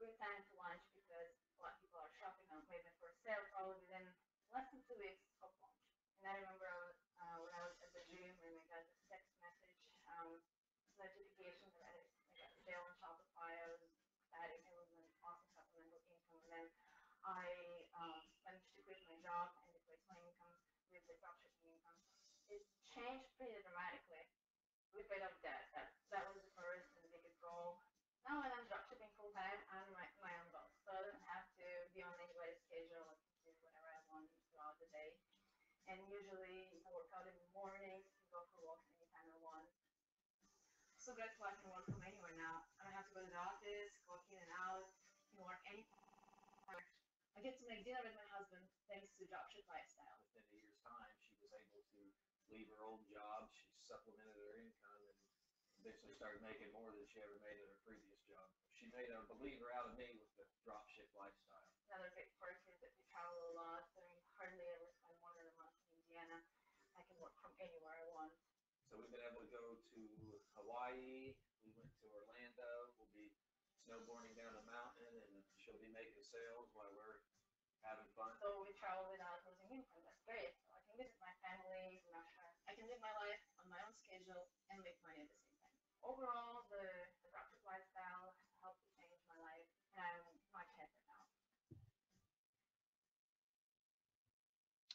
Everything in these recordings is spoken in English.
good time to launch because a lot of people are shopping on waiting for a sale probably within less than 2 weeks of launch. And I remember when I was at the gym and I got the text message notification that I got a sale on Shopify. I was ecstatic. It was an awesome supplemental income. And then I managed to quit my job and replace my income with the dropshipping income. It changed pretty dramatically. We paid off debt. That was the first and the biggest goal. Now when I'm dropshipping full time, I'm my own boss, so I don't have to be on anybody's schedule. I can do whatever I want throughout the day. And usually I work out in the mornings, go for walks anytime I want. So grateful I can work from anywhere now. I don't have to go to the office, clock in and out, can work anytime. I get to make dinner with my husband thanks to dropship lifestyle. Within a year's time, she was able to leave her old job. She supplemented her income and eventually started making more than she ever made at her previous job. She made a believer out of me with the dropship lifestyle. Another big perk is that we travel a lot, so I hardly ever spend more than a month in Indiana. I can work from anywhere I want. So we've been able to go to Hawaii. We went to Orlando. We'll be snowboarding down a mountain, and she'll be making sales while we're having fun. So we travel without losing income. That's great. So I can visit my family, I can live my life on my own schedule and make money at the same time. Overall, the dropship lifestyle helped to change my life, and I'm much happier now.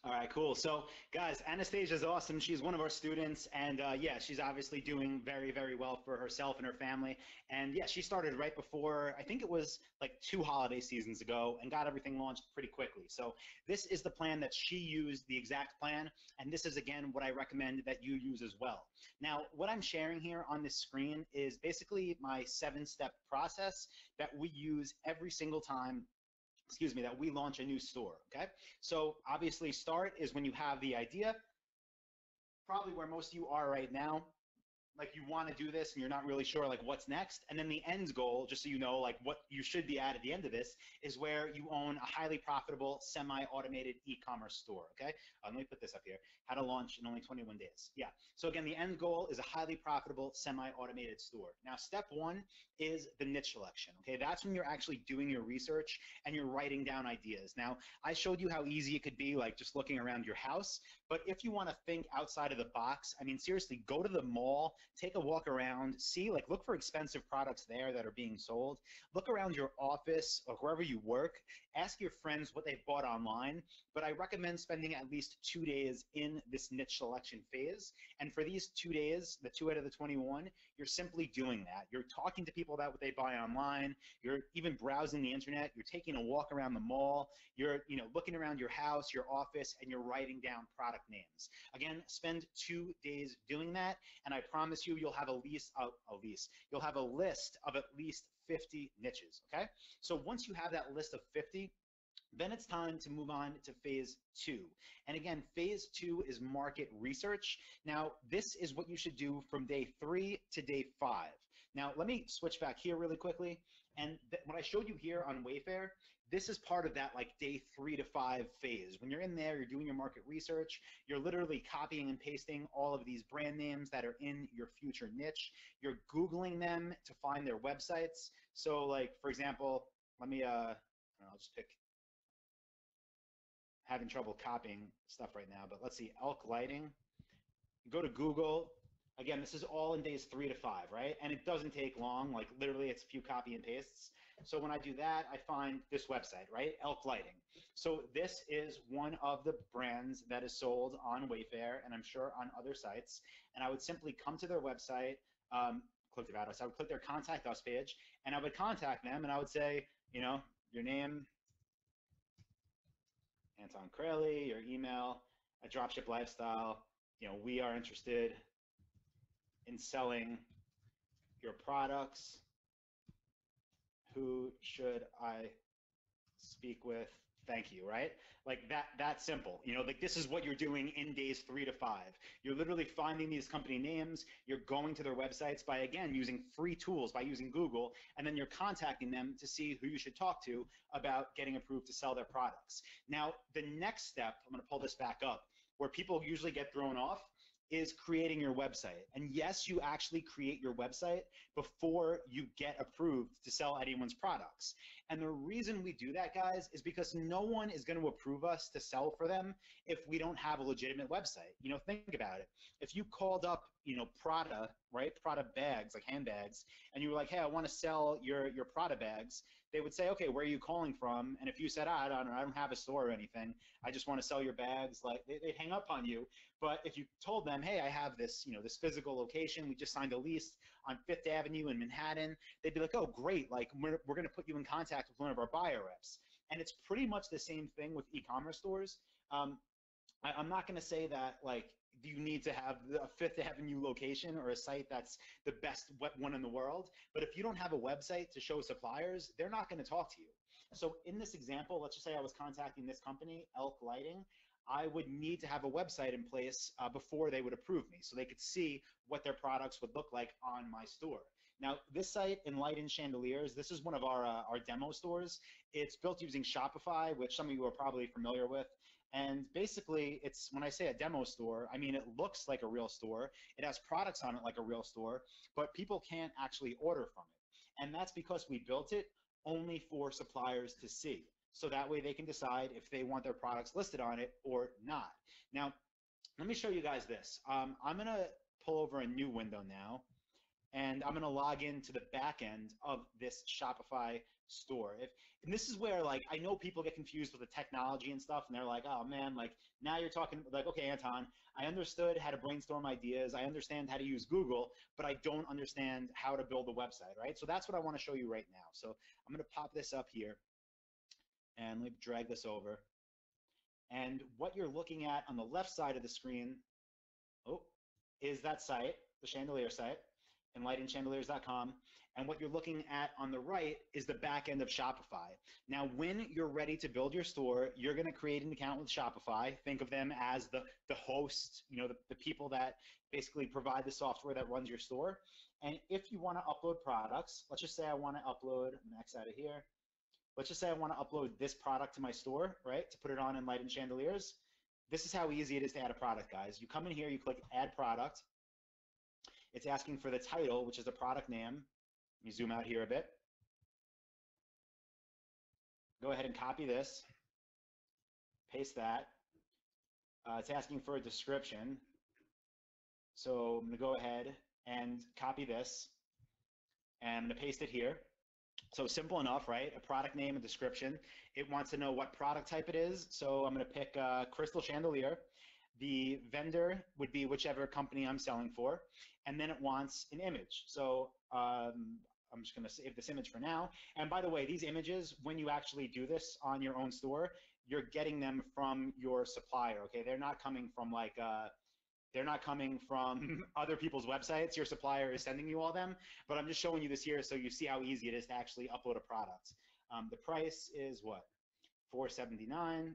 All right, cool. So guys, Anastasia is awesome. She's one of our students, and yeah, she's obviously doing very, very well for herself and her family. And yeah, she started right before, I think it was like 2 holiday seasons ago, and got everything launched pretty quickly. So this is the plan that she used, the exact plan, and this is again what I recommend that you use as well. Now, what I'm sharing here on this screen is basically my 7-step process that we use every single time that we launch a new store, okay? So obviously start is when you have the idea, probably where most of you are right now. Like you want to do this and you're not really sure like what's next. And then the end goal, just so you know like what you should be at the end of this, is where you own a highly profitable semi-automated e-commerce store, okay? Let me put this up here. How to launch in only 21 days. Yeah, so again, the end goal is a highly profitable semi-automated store. Now, step 1 is the niche selection, okay? That's when you're actually doing your research and you're writing down ideas. Now, I showed you how easy it could be like just looking around your house, but if you want to think outside of the box, I mean, seriously, go to the mall, take a walk around, see, like look for expensive products there that are being sold, look around your office or wherever you work, ask your friends what they've bought online, but I recommend spending at least 2 days in this niche selection phase. And for these 2 days, the 2 out of the 21, you're simply doing that. You're talking to people about what they buy online, you're even browsing the internet, you're taking a walk around the mall, you're looking around your house, your office, and you're writing down product names. Again, spend 2 days doing that, and I promise you'll have you'll have a list of at least 50 niches, okay? So once you have that list of 50, then it's time to move on to phase 2. And again, phase 2 is market research. Now, this is what you should do from day 3 to day 5. Now, let me switch back here really quickly. And what I showed you here on Wayfair, this is part of that like day 3 to 5 phase. When you're in there, you're doing your market research, you're literally copying and pasting all of these brand names that are in your future niche. You're Googling them to find their websites. So like, for example, let me, I'll just pick, having trouble copying stuff right now, but let's see, elk lighting. Go to Google. Again, this is all in days 3 to 5, right? And it doesn't take long, like literally it's a few copy and pastes. So when I do that, I find this website, right? Elk lighting. So this is one of the brands that is sold on Wayfair and I'm sure on other sites. And I would simply come to their website, click about us. I would click their contact us page and I would contact them and I would say, your name, Anton Craley, your email, a dropship lifestyle. We are interested in selling your products. Who should I speak with? Thank you, right? Like that simple. Like this is what you're doing in days 3 to 5. You're literally finding these company names, you're going to their websites by, again, using free tools, by using Google, and then you're contacting them to see who you should talk to about getting approved to sell their products. Now, the next step, I'm gonna pull this back up, where people usually get thrown off, is creating your website. And yes, you actually create your website before you get approved to sell anyone's products. And the reason we do that, guys, is because no one is going to approve us to sell for them if we don't have a legitimate website. You know, think about it. If you called up, you know, Prada, right? Prada bags, like handbags, and you were like, hey, I want to sell your Prada bags, they would say, okay, where are you calling from? And if you said, I don't have a store or anything, I just want to sell your bags, like they'd hang up on you. But if you told them, hey, I have this, you know, this physical location, we just signed a lease on Fifth Avenue in Manhattan, they'd be like, oh, great, like we're going to put you in contact with one of our buyer reps. And it's pretty much the same thing with e-commerce stores. I'm not going to say that like you need to have a Fifth Avenue location or a site that's the best one in the world. But if you don't have a website to show suppliers, they're not going to talk to you. So in this example, let's just say I was contacting this company, Elk Lighting. I would need to have a website in place before they would approve me, so they could see what their products would look like on my store. Now, this site, Enlightened Chandeliers, this is one of our demo stores. It's built using Shopify, which some of you are probably familiar with. And basically, it's, when I say a demo store, I mean it looks like a real store. It has products on it like a real store, but people can't actually order from it. And that's because we built it only for suppliers to see. So that way they can decide if they want their products listed on it or not. Now, let me show you guys this. I'm going to pull over a new window now, and I'm going to log into the back end of this Shopify store. And this is where, like, I know people get confused with the technology and stuff, and they're like, oh man, like now you're talking like, okay, Anton, I understood how to brainstorm ideas. I understand how to use Google, but I don't understand how to build a website, right? So that's what I want to show you right now. So I'm going to pop this up here, and let me drag this over. And what you're looking at on the left side of the screen, is that site, the chandelier site, enlightenchandeliers.com. And what you're looking at on the right is the back end of Shopify. Now, when you're ready to build your store, you're going to create an account with Shopify. Think of them as the host, you know, the people that basically provide the software that runs your store. And if you want to upload products, let's just say I want to upload, max out of here. Let's just say I want to upload this product to my store, right, to put it on Enlightened Chandeliers. This is how easy it is to add a product, guys. You come in here, you click Add Product. It's asking for the title, which is the product name. Let me zoom out here a bit. Go ahead and copy this. Paste that. It's asking for a description. So I'm going to go ahead and copy this, and I'm going to paste it here. So simple enough, right? A product name, a description. It wants to know what product type it is. So I'm going to pick crystal chandelier. The vendor would be whichever company I'm selling for. And then it wants an image. So I'm just going to save this image for now. And by the way, these images, when you actually do this on your own store, you're getting them from your supplier, okay? They're not coming from like they're not coming from other people's websites. Your supplier is sending you all them, but I'm just showing you this here so you see how easy it is to actually upload a product. The price is what? $4.79.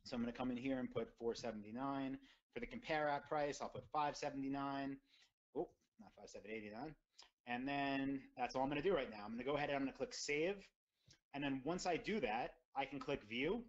So I'm going to come in here and put $4.79. For the compare at price, I'll put $5.79. Oh, not $5.79. And then that's all I'm going to do right now. I'm going to go ahead and I'm going to click Save. And then once I do that, I can click View.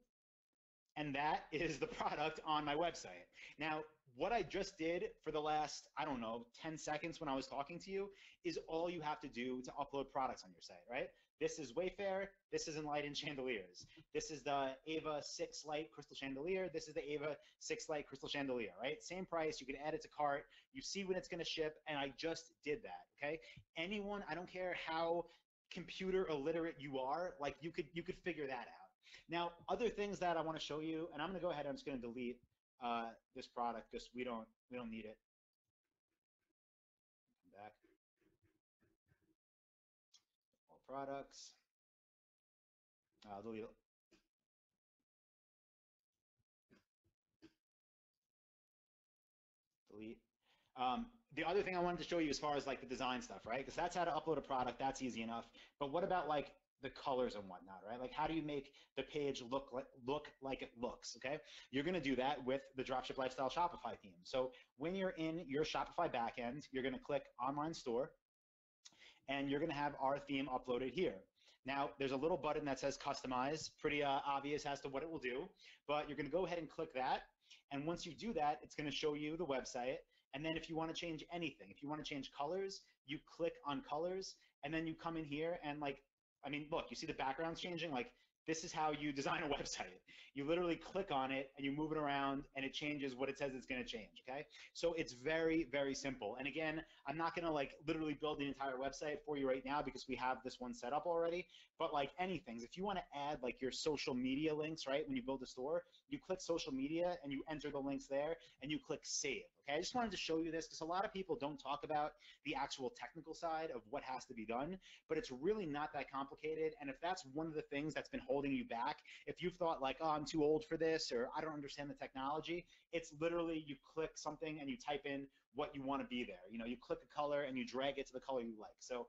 And that is the product on my website. Now, what I just did for the last, I don't know, 10 seconds when I was talking to you is all you have to do to upload products on your site, right? This is Wayfair. This is Enlightened Chandeliers. This is the Ava 6 Light Crystal Chandelier. This is the Ava 6 Light Crystal Chandelier, right? Same price. You can add it to cart. You see when it's going to ship, and I just did that, okay? Anyone, I don't care how computer illiterate you are, like you could figure that out. Now, other things that I want to show you, and I'm going to go ahead. I'm just going to delete this product because we don't need it. Come back. All products. I'll delete it. Delete. The other thing I wanted to show you as far as like the design stuff, right? Because that's how to upload a product. That's easy enough. But what about like the colors and whatnot, right? Like how do you make the page look like it looks, okay? You're gonna do that with the Dropship Lifestyle Shopify theme. So when you're in your Shopify backend, you're gonna click Online Store, and you're gonna have our theme uploaded here. Now, there's a little button that says Customize, pretty obvious as to what it will do, but you're gonna go ahead and click that, and once you do that, it's gonna show you the website, and then if you wanna change anything, if you wanna change colors, you click on colors, and then you come in here and like I mean, look, you see the backgrounds changing? Like, this is how you design a website. You literally click on it and you move it around and it changes what it says it's going to change, okay? So it's very, very simple. And again, I'm not going to like literally build the entire website for you right now because we have this one set up already. But like anything, if you want to add like your social media links, right, when you build a store, you click social media and you enter the links there and you click save, okay? I just wanted to show you this because a lot of people don't talk about the actual technical side of what has to be done, but it's really not that complicated. And if that's one of the things that's been holding you back, if you've thought like, oh, I'm too old for this, or I don't understand the technology, it's literally you click something and you type in what you want to be there. You know, you click a color and you drag it to the color you like. So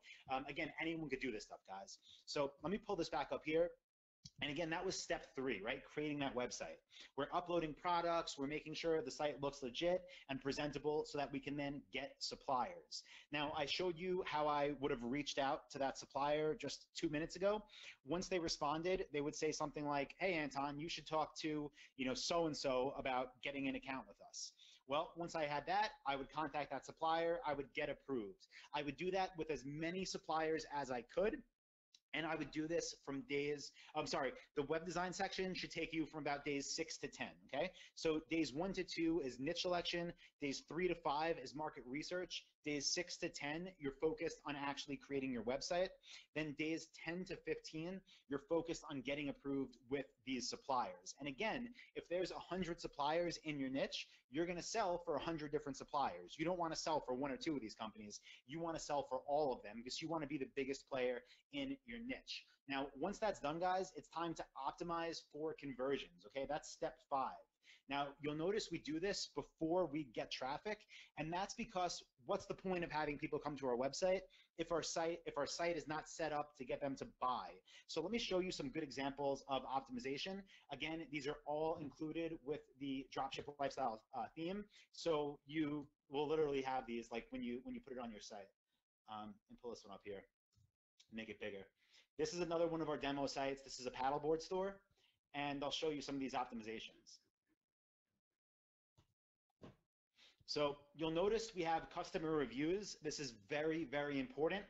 again, anyone could do this stuff, guys. So let me pull this back up here. And again, that was step 3, right? Creating that website. We're uploading products. We're making sure the site looks legit and presentable so that we can then get suppliers. Now, I showed you how I would have reached out to that supplier just 2 minutes ago. Once they responded, they would say something like, hey, Anton, you should talk to, you know, so-and-so about getting an account with us. Well, once I had that, I would contact that supplier. I would get approved. I would do that with as many suppliers as I could. And I would do this from days, the web design section should take you from about days 6 to 10, okay? So days 1 to 2 is niche selection, days 3 to 5 is market research, days 6 to 10, you're focused on actually creating your website. Then days 10 to 15, you're focused on getting approved with these suppliers. And again, if there's 100 suppliers in your niche, you're gonna sell for 100 different suppliers. You don't wanna sell for 1 or 2 of these companies. You wanna sell for all of them because you wanna be the biggest player in your niche. Now, once that's done, guys, it's time to optimize for conversions, okay? That's step 5. Now, you'll notice we do this before we get traffic, and that's because what's the point of having people come to our website if our site is not set up to get them to buy? So let me show you some good examples of optimization. Again, these are all included with the dropship lifestyle theme. So you will literally have these like when you put it on your site. And pull this one up here, make it bigger. This is another one of our demo sites. This is a paddleboard store, and I'll show you some of these optimizations. So you'll notice we have customer reviews. This is very, very important.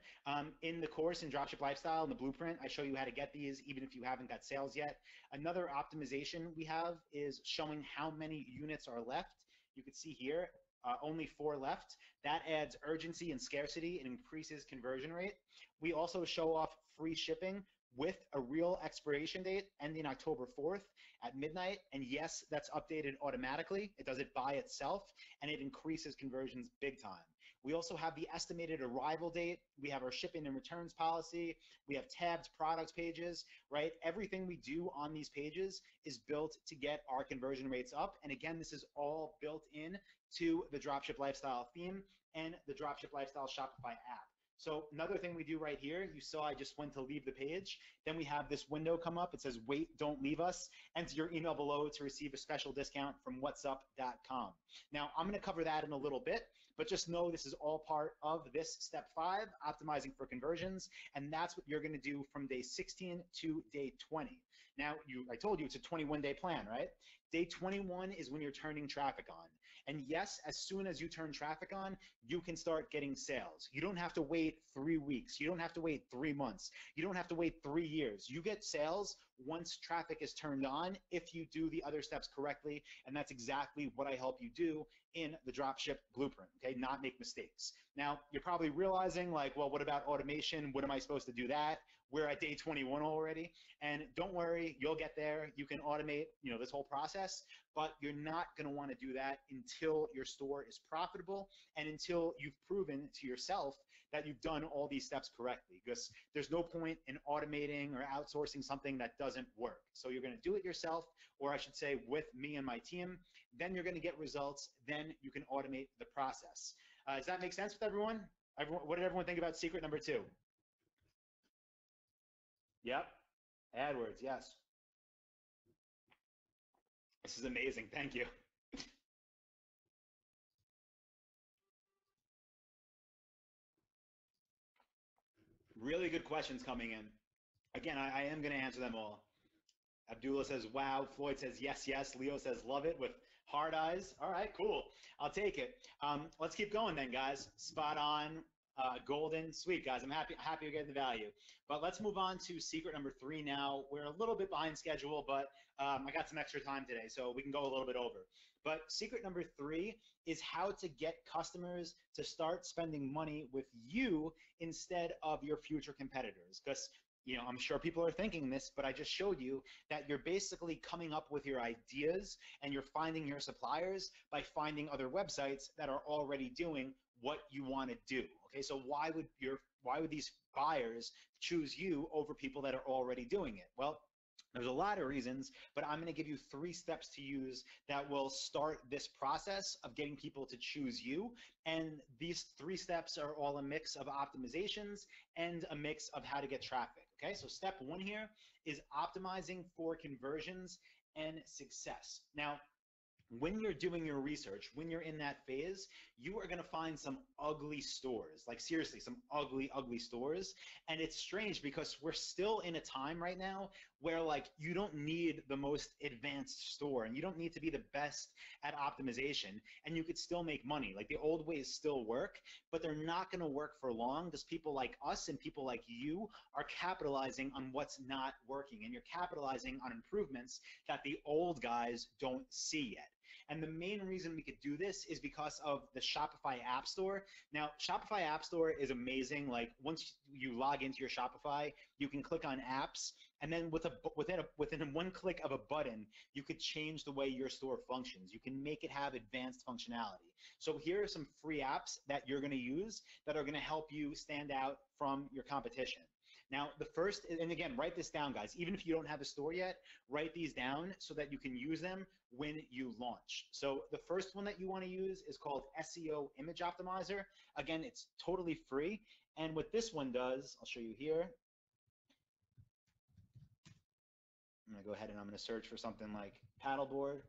In the course in Dropship Lifestyle, in the blueprint, I show you how to get these even if you haven't got sales yet. Another optimization we have is showing how many units are left. You can see here, only 4 left. That adds urgency and scarcity and increases conversion rate. We also show off free shipping with a real expiration date ending October 4th at midnight. And yes, that's updated automatically. It does it by itself, and it increases conversions big time. We also have the estimated arrival date. We have our shipping and returns policy. We have tabbed products pages, right? Everything we do on these pages is built to get our conversion rates up. And again, this is all built in to the Dropship Lifestyle theme and the Dropship Lifestyle Shopify app. So another thing we do right here, you saw I just went to leave the page. Then we have this window come up. It says, wait, don't leave us. Enter your email below to receive a special discount from whatsup.com. Now, I'm going to cover that in a little bit, but just know this is all part of this step 5, optimizing for conversions. And that's what you're going to do from day 16 to day 20. Now, I told you it's a 21-day plan, right? Day 21 is when you're turning traffic on. And yes, as soon as you turn traffic on, you can start getting sales. You don't have to wait 3 weeks. You don't have to wait 3 months. You don't have to wait 3 years. You get sales once traffic is turned on if you do the other steps correctly. And that's exactly what I help you do in the Dropship Blueprint, okay? Not make mistakes. Now, you're probably realizing like, well, what about automation? When am I supposed to do that? We're at day 21 already. And don't worry, you'll get there. You can automate, this whole process, but you're not going to want to do that until your store is profitable and until you've proven to yourself that you've done all these steps correctly, because there's no point in automating or outsourcing something that doesn't work. So you're going to do it yourself, or I should say with me and my team, then you're going to get results, then you can automate the process. Does that make sense with everyone? What did everyone think about secret number 2? Yep, AdWords, yes. This is amazing, thank you. Really good questions coming in. Again, I am going to answer them all. Abdullah says, wow. Floyd says, yes, yes. Leo says, love it with hard eyes. All right, cool. I'll take it. Let's keep going then, guys. Spot on. Golden, sweet guys. I'm happy you're getting the value. But let's move on to secret number 3 now. We're a little bit behind schedule, but I got some extra time today, so we can go a little bit over. But secret number 3 is how to get customers to start spending money with you instead of your future competitors. Because I'm sure people are thinking this, but I just showed you that you're basically coming up with your ideas and you're finding your suppliers by finding other websites that are already doing what you want to do. Okay, so why would these buyers choose you over people that are already doing it? Well, there's a lot of reasons, but I'm going to give you 3 steps to use that will start this process of getting people to choose you. And these 3 steps are all a mix of optimizations and a mix of how to get traffic. Okay, so step 1 here is optimizing for conversions and success. Now, when you're doing your research, when you're in that phase, you are going to find some ugly stores, like seriously, some ugly, ugly stores. And it's strange because we're still in a time right now where like you don't need the most advanced store and you don't need to be the best at optimization and you could still make money. Like the old ways still work, but they're not going to work for long because people like us and people like you are capitalizing on what's not working, and you're capitalizing on improvements that the old guys don't see yet. And the main reason we could do this is because of the Shopify App Store. Now, Shopify App Store is amazing. Like once you log into your Shopify, you can click on apps, and then within 1 click of a button, you could change the way your store functions. You can make it have advanced functionality. So here are some free apps that you're going to use that are going to help you stand out from your competition. Now, the first, and again, write this down, guys. Even if you don't have a store yet, write these down so that you can use them when you launch. So the first one that you want to use is called SEO Image Optimizer. Again, it's totally free. And what this one does, I'll show you here. I'm going to go ahead and I'm going to search for something like paddleboard.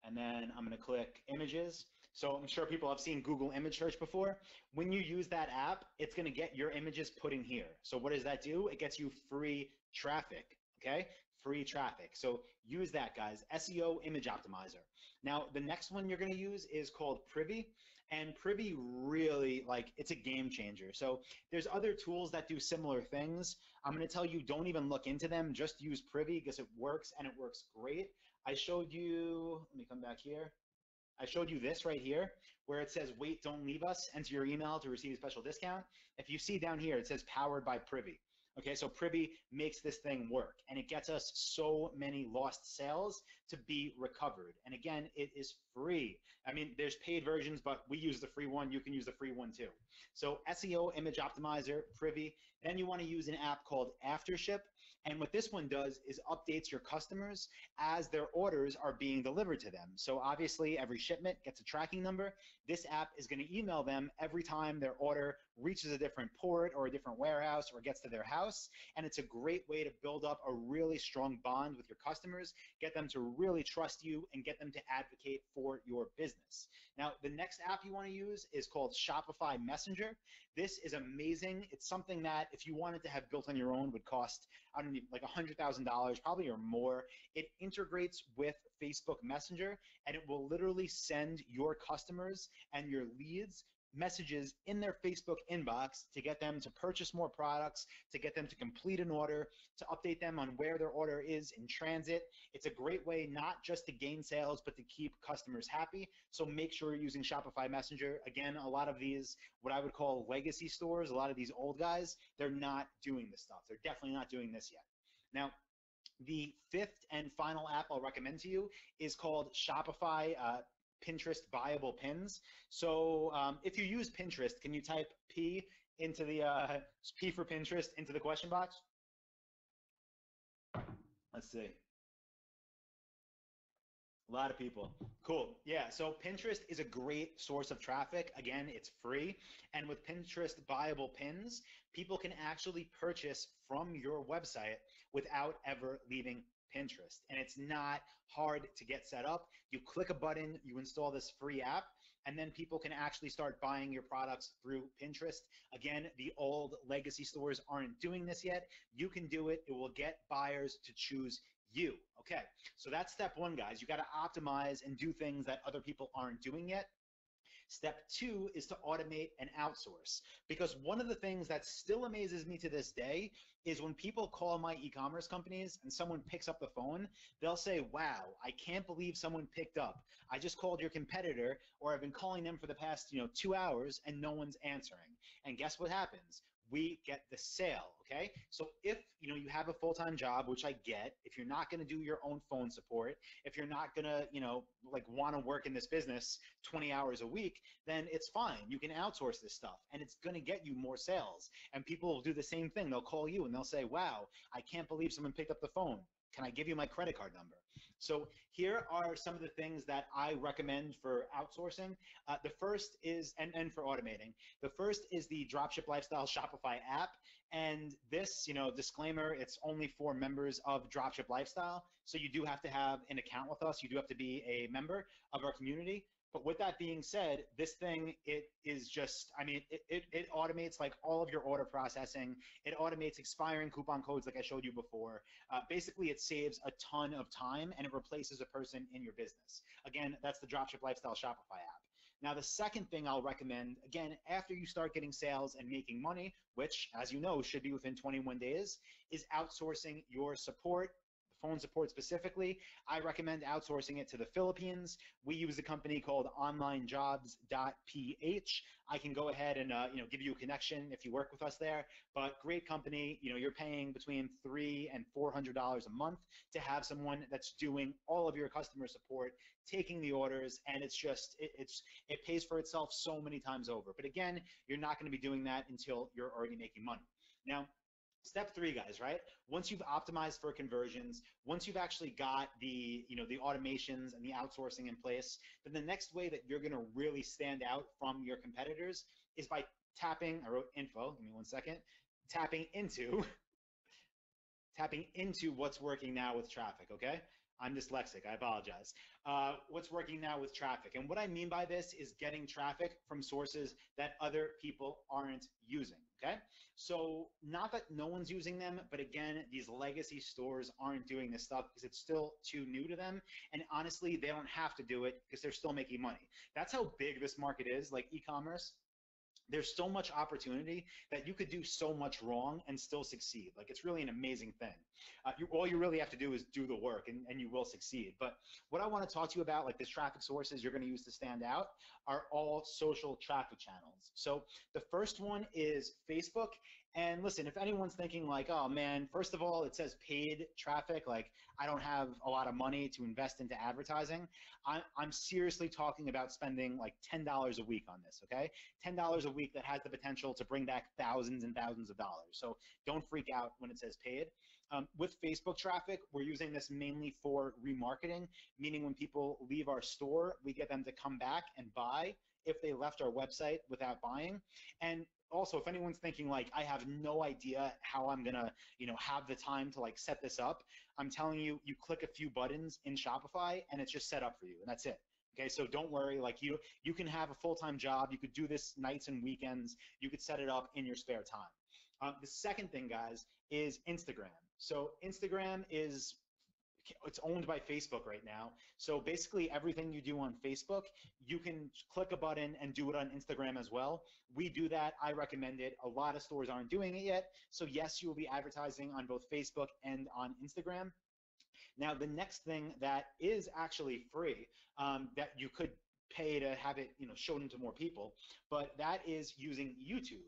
And then I'm going to click images. So I'm sure people have seen Google image search before. When you use that app, it's going to get your images put in here. So what does that do? It gets you free traffic, okay? Free traffic. So use that, guys. SEO Image Optimizer. Now, the next one you're going to use is called Privy. And Privy really, like, it's a game changer. So there's other tools that do similar things. I'm going to tell you, don't even look into them. Just use Privy because it works and it works great. I showed you, let me come back here. I showed you this right here where it says, wait, don't leave us, enter your email to receive a special discount. If you see down here, it says powered by Privy. Okay, so Privy makes this thing work and it gets us so many lost sales to be recovered. And again, it is free. I mean, there's paid versions, but we use the free one. You can use the free one too. So SEO Image Optimizer, Privy. Then you want to use an app called Aftership. And what this one does is updates your customers as their orders are being delivered to them. So obviously every shipment gets a tracking number. This app is going to email them every time their order reaches a different port or a different warehouse or gets to their house. And it's a great way to build up a really strong bond with your customers, get them to really trust you, and get them to advocate for your business. Now, the next app you want to use is called Shopify Messenger. This is amazing. It's something that if you wanted to have built on your own would cost, I don't know, like $100,000 probably or more. It integrates with Facebook Messenger and it will literally send your customers and your leads messages in their Facebook inbox to get them to purchase more products, to get them to complete an order, to update them on where their order is in transit. It's a great way not just to gain sales, but to keep customers happy. So make sure you're using Shopify Messenger. Again, a lot of these, what I would call legacy stores, a lot of these old guys, they're not doing this stuff. They're definitely not doing this yet. Now, the 5th and final app I'll recommend to you is called Shopify Pinterest Buyable Pins. So if you use Pinterest, can you type P into the P for Pinterest into the question box? Let's see. A lot of people. Cool. Yeah, so Pinterest is a great source of traffic. Again, it's free. And with Pinterest Buyable Pins, people can actually purchase from your website without ever leaving Pinterest. And it's not hard to get set up. You click a button, you install this free app, and then people can actually start buying your products through Pinterest. Again, the old legacy stores aren't doing this yet. You can do it. It will get buyers to choose you. Okay, so that's step 1, guys. You got to optimize and do things that other people aren't doing yet. Step 2 is to automate and outsource. Because one of the things that still amazes me to this day is when people call my e-commerce companies and someone picks up the phone, they'll say, wow, I can't believe someone picked up. I just called your competitor, or I've been calling them for the past 2 hours and no one's answering. And guess what happens? We get the sale, okay? So if you have a full-time job, which I get, if you're not gonna do your own phone support, if you're not gonna, like wanna work in this business 20 hours a week, then it's fine. You can outsource this stuff and it's gonna get you more sales. And people will do the same thing. They'll call you and they'll say, wow, I can't believe someone picked up the phone. Can I give you my credit card number? So here are some of the things that I recommend for outsourcing. The first is, and for automating, the first is the Dropship Lifestyle Shopify app. And this, disclaimer, it's only for members of Dropship Lifestyle. So you do have to have an account with us. You do have to be a member of our community. But with that being said, this thing, it is just, it automates like all of your order processing. It automates expiring coupon codes like I showed you before. Basically, it saves a ton of time and it replaces a person in your business. Again, that's the Dropship Lifestyle Shopify app. Now, the second thing I'll recommend, again, after you start getting sales and making money, which, as you know, should be within 21 days, is outsourcing your support. Phone support specifically. I recommend outsourcing it to the Philippines. We use a company called onlinejobs.ph. I can go ahead and give you a connection if you work with us there. But great company. You're paying between $300 and $400 a month to have someone that's doing all of your customer support, taking the orders, and it's just it pays for itself so many times over. But again, you're not going to be doing that until you're already making money. Now, step 3, guys, right? Once you've optimized for conversions, once you've actually got the automations and the outsourcing in place, then the next way that you're gonna really stand out from your competitors is by tapping, I wrote info, give me one second, tapping into what's working now with traffic, okay? I'm dyslexic, I apologize. What's working now with traffic? And what I mean by this is getting traffic from sources that other people aren't using, okay? So not that no one's using them, but again, these legacy stores aren't doing this stuff because it's still too new to them. And honestly, they don't have to do it because they're still making money. That's how big this market is, like e-commerce. There's so much opportunity that you could do so much wrong and still succeed. Like, it's really an amazing thing. All you really have to do is do the work and you will succeed. But what I want to talk to you about, like these traffic sources you're going to use to stand out, are all social traffic channels. So the first one is Facebook. And listen, if anyone's thinking like, oh man, first of all, it says paid traffic, like I don't have a lot of money to invest into advertising. I'm seriously talking about spending like $10 a week on this, okay? $10 a week that has the potential to bring back thousands and thousands of dollars. So don't freak out when it says paid. With Facebook traffic, we're using this mainly for remarketing, meaning when people leave our store, we get them to come back and buy if they left our website without buying. And also, if anyone's thinking like, I have no idea how I'm gonna, have the time to like set this up, I'm telling you, you click a few buttons in Shopify and it's just set up for you, and that's it. Okay, so don't worry, like you can have a full-time job, you could do this nights and weekends, you could set it up in your spare time. The second thing, guys, is Instagram. So Instagram it's owned by Facebook right now. So basically everything you do on Facebook, you can click a button and do it on Instagram as well. We do that. I recommend it. A lot of stores aren't doing it yet. So yes, you will be advertising on both Facebook and on Instagram. Now, the next thing that is actually free, that you could pay to have it, shown to more people, but that is using YouTube.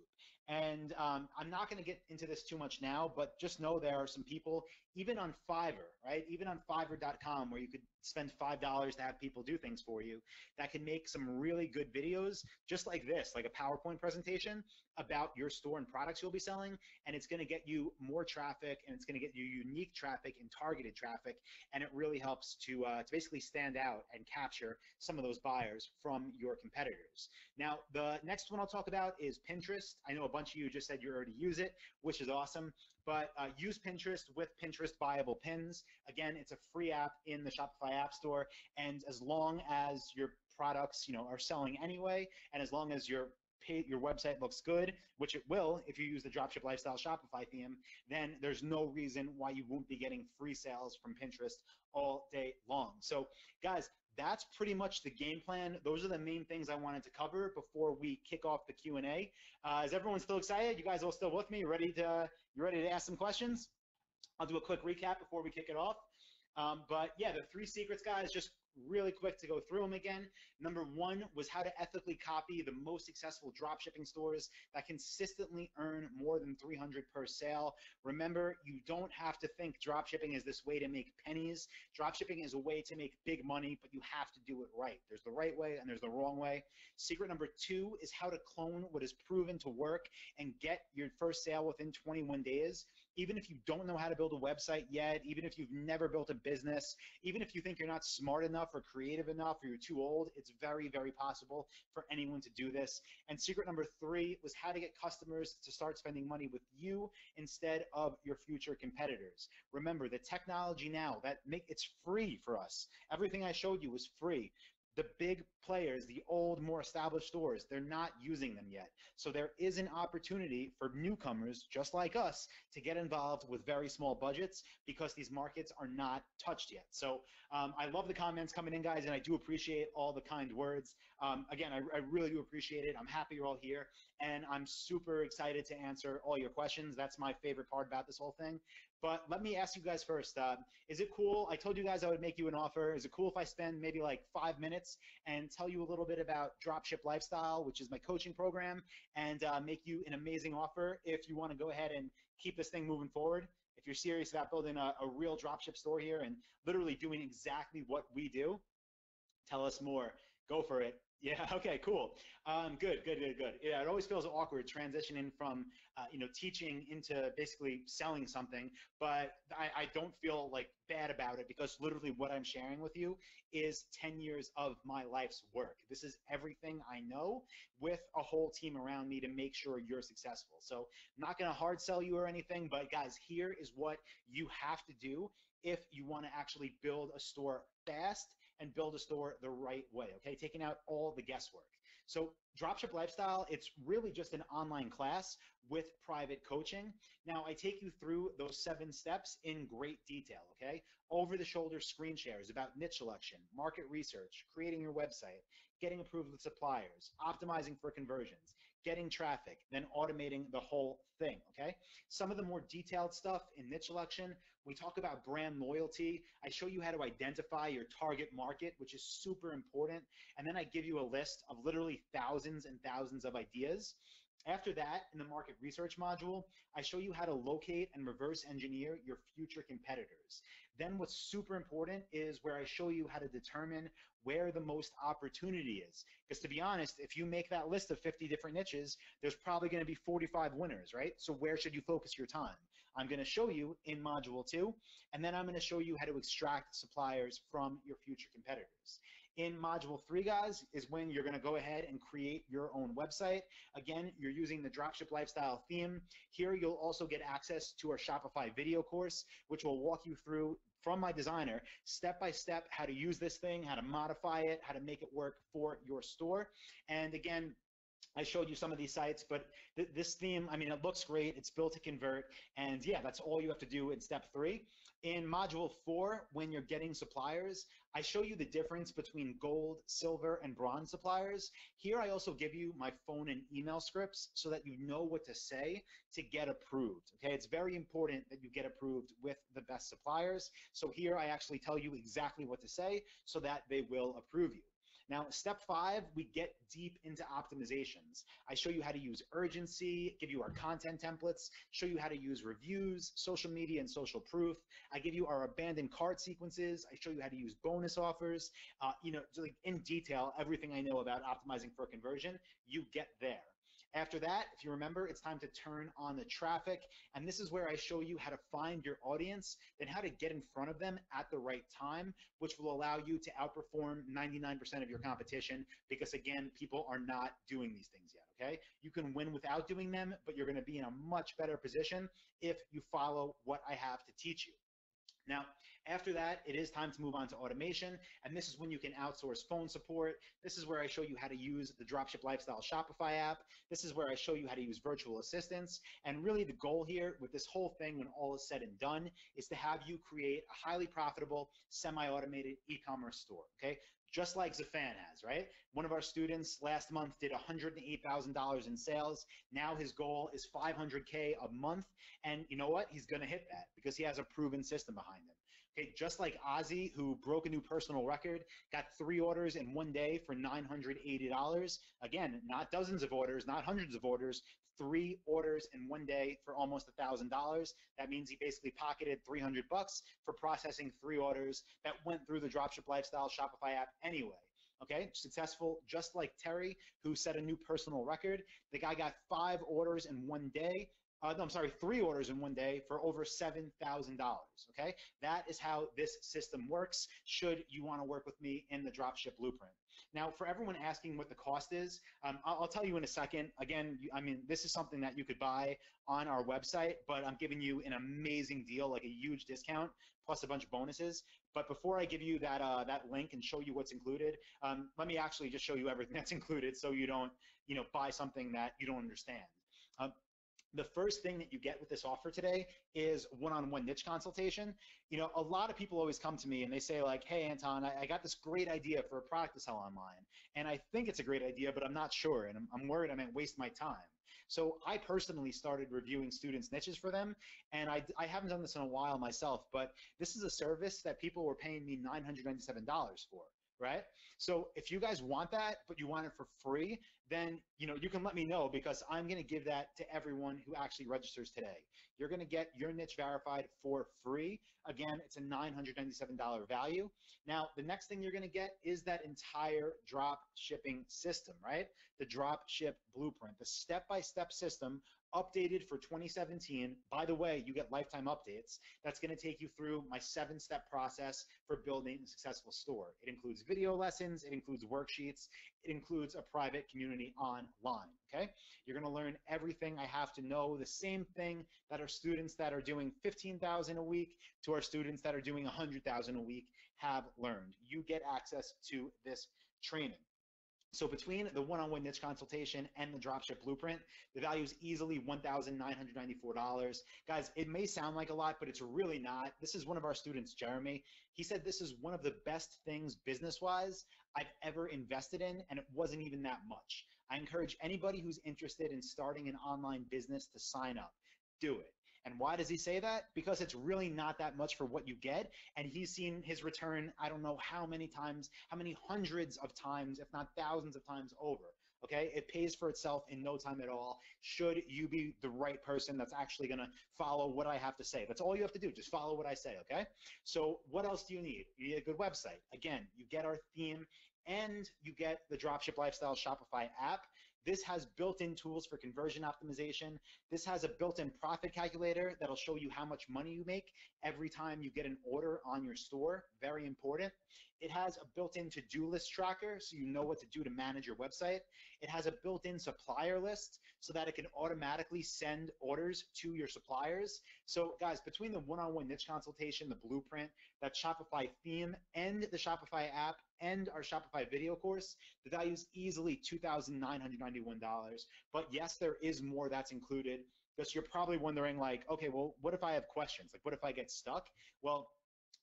And I'm not going to get into this too much now, but just know there are some people, even on Fiverr, right? Even on Fiverr.com, where you could spend $5 to have people do things for you, that can make some really good videos, just like this, like a PowerPoint presentation about your store and products you'll be selling. And it's going to get you more traffic, and it's going to get you unique traffic and targeted traffic. And it really helps to basically stand out and capture some of those buyers from your competitors. Now, the next one I'll talk about is Pinterest. I know a bunch of you just said you already use it, which is awesome, but use Pinterest with Pinterest buyable pins. Again, it's a free app in the Shopify App Store, and as long as your products, are selling anyway, and as long as your your website looks good, which it will if you use the Dropship Lifestyle Shopify theme, then there's no reason why you won't be getting free sales from Pinterest all day long. So guys, that's pretty much the game plan. Those are the main things I wanted to cover before we kick off the Q&A. Is everyone still excited? You guys all still with me? You ready to ask some questions? I'll do a quick recap before we kick it off. But yeah, the 3 secrets, guys, just really quick to go through them again. Number 1 was how to ethically copy the most successful drop shipping stores that consistently earn more than 300 per sale. Remember, you don't have to think drop shipping is this way to make pennies. Drop shipping is a way to make big money, but you have to do it right. There's the right way and there's the wrong way. Secret number 2 is how to clone what is proven to work and get your first sale within 21 days. Even if you don't know how to build a website yet, even if you've never built a business, even if you think you're not smart enough or creative enough or you're too old, it's very, very possible for anyone to do this. And secret number 3 was how to get customers to start spending money with you instead of your future competitors. Remember, the technology now, it's free for us. Everything I showed you was free. The big players, the old, more established stores, they're not using them yet. So there is an opportunity for newcomers just like us to get involved with very small budgets because these markets are not touched yet. So I love the comments coming in, guys, and I do appreciate all the kind words. Again, I really do appreciate it. I'm happy you're all here, and I'm super excited to answer all your questions. That's my favorite part about this whole thing. But let me ask you guys first, is it cool? I told you guys I would make you an offer. Is it cool if I spend maybe like 5 minutes and tell you a little bit about Dropship Lifestyle, which is my coaching program, and make you an amazing offer if you want to go ahead and keep this thing moving forward? If you're serious about building a real dropship store here and literally doing exactly what we do, tell us more. Go for it. Yeah, okay, cool. Good. Yeah, it always feels awkward transitioning from, teaching into basically selling something, but I don't feel like bad about it because literally what I'm sharing with you is 10 years of my life's work. This is everything I know with a whole team around me to make sure you're successful. So I'm not gonna hard sell you or anything, but guys, here is what you have to do if you wanna actually build a store fast and build a store the right way, okay? Taking out all the guesswork. So Dropship Lifestyle, it's really just an online class with private coaching. Now, I take you through those 7 steps in great detail, okay? Over-the-shoulder screen shares about niche selection, market research, creating your website, getting approved with suppliers, optimizing for conversions, getting traffic, then automating the whole thing, okay? Some of the more detailed stuff in niche selection, we talk about brand loyalty. I show you how to identify your target market, which is super important. And then I give you a list of literally thousands and thousands of ideas. After that, in the market research module, I show you how to locate and reverse engineer your future competitors. Then what's super important is where I show you how to determine where the most opportunity is. Because to be honest, if you make that list of 50 different niches, there's probably going to be 45 winners, right? So where should you focus your time? I'm going to show you in module 2, and then I'm going to show you how to extract suppliers from your future competitors. In module 3, guys, is when you're going to go ahead and create your own website. Again, you're using the Dropship Lifestyle theme. Here, you'll also get access to our Shopify video course, which will walk you through from my designer, step-by-step, how to use this thing, how to modify it, how to make it work for your store. And again, I showed you some of these sites, but this theme, I mean, it looks great. It's built to convert. And yeah, that's all you have to do in step 3. In module 4, when you're getting suppliers, I show you the difference between gold, silver, and bronze suppliers. Here, I also give you my phone and email scripts so that you know what to say to get approved. Okay, it's very important that you get approved with the best suppliers. So here, I actually tell you exactly what to say so that they will approve you. Now, step 5, we get deep into optimizations. I show you how to use urgency, give you our content templates, show you how to use reviews, social media, and social proof. I give you our abandoned cart sequences. I show you how to use bonus offers. Like in detail, everything I know about optimizing for conversion, you get there. After that, if you remember, it's time to turn on the traffic. And this is where I show you how to find your audience, then how to get in front of them at the right time, which will allow you to outperform 99% of your competition because, again, people are not doing these things yet, okay? You can win without doing them, but you're going to be in a much better position if you follow what I have to teach you. Now, After that, it is time to move on to automation, and this is when you can outsource phone support. This is where I show you how to use the Dropship Lifestyle Shopify app. This is where I show you how to use virtual assistants. And really the goal here with this whole thing, when all is said and done, is to have you create a highly profitable, semi-automated e-commerce store, okay? Just like Zafan has, right? One of our students last month did $108,000 in sales. Now his goal is $500K a month. And you know what? He's gonna hit that because he has a proven system behind him. Okay, just like Ozzy, who broke a new personal record, got 3 orders in one day for $980. Again, not dozens of orders, not hundreds of orders, 3 orders in one day for almost $1,000. That means he basically pocketed $300 for processing 3 orders that went through the Dropship Lifestyle Shopify app anyway. Okay, successful, just like Terry, who set a new personal record. The guy got 5 orders in one day. No, I'm sorry, 3 orders in one day for over $7,000, okay? That is how this system works, should you wanna work with me in the Dropship Blueprint. Now, for everyone asking what the cost is, I'll tell you in a second. Again, I mean, this is something that you could buy on our website, but I'm giving you an amazing deal, like a huge discount, plus a bunch of bonuses. But before I give you that, that link and show you what's included, let me actually just show you everything that's included so you don't, buy something that you don't understand. The first thing that you get with this offer today is one-on-one niche consultation. A lot of people always come to me and they say like, hey, Anton, I got this great idea for a product to sell online. And I think it's a great idea, but I'm not sure. And I'm worried I might waste my time. So I personally started reviewing students' niches for them. And I haven't done this in a while myself, but this is a service that people were paying me $997 for. Right? So if you guys want that, but you want it for free, then you can let me know, because I'm going to give that to everyone who actually registers today. You're going to get your niche verified for free. Again, it's a $997 value. Now, the next thing you're going to get is that entire drop shipping system, right? The drop ship blueprint, the step-by-step system updated for 2017. By the way, you get lifetime updates. That's going to take you through my 7-step process for building a successful store. It includes video lessons, it includes worksheets, it includes a private community online, okay? You're going to learn everything I have to know, the same thing that our students that are doing 15,000 a week to our students that are doing 100,000 a week have learned. You get access to this training. So between the one-on-one niche consultation and the dropship blueprint, the value is easily $1,994. Guys, it may sound like a lot, but it's really not. This is one of our students, Jeremy. He said this is one of the best things business-wise I've ever invested in, and it wasn't even that much. I encourage anybody who's interested in starting an online business to sign up. Do it. And why does he say that? Because it's really not that much for what you get, and he's seen his return, I don't know how many times, how many hundreds of times, if not thousands of times over, okay? It pays for itself in no time at all, should you be the right person that's actually gonna follow what I have to say. That's all you have to do, just follow what I say, okay? So what else do you need? You need a good website. Again, you get our theme, and you get the Dropship Lifestyle Shopify app. This has built-in tools for conversion optimization. This has a built-in profit calculator that'll show you how much money you make every time you get an order on your store. Very important. It has a built-in to-do list tracker, so you know what to do to manage your website. It has a built-in supplier list so that it can automatically send orders to your suppliers. So guys, between the one-on-one niche consultation, the blueprint, that Shopify theme, and the Shopify app, and our Shopify video course, the value is easily $2,991. But yes, there is more that's included, because you're probably wondering like, okay, well, what if I have questions? Like, what if I get stuck? Well,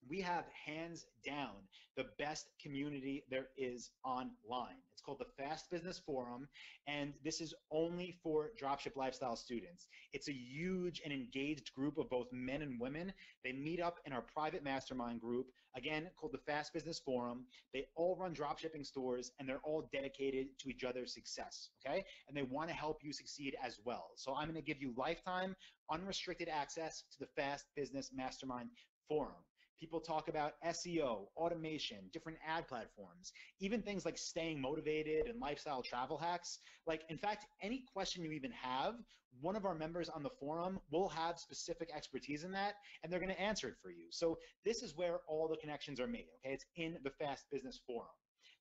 we have hands down the best community there is online. It's called the Fast Business Forum, and this is only for dropship lifestyle students. It's a huge and engaged group of both men and women. They meet up in our private mastermind group, again, called the Fast Business Forum. They all run dropshipping stores, and they're all dedicated to each other's success, okay? And they want to help you succeed as well. So I'm going to give you lifetime, unrestricted access to the Fast Business Mastermind Forum. People talk about SEO, automation, different ad platforms, even things like staying motivated and lifestyle travel hacks. Like, in fact, any question you even have, one of our members on the forum will have specific expertise in that, and they're going to answer it for you. So this is where all the connections are made, okay? It's in the Fast Business Forum.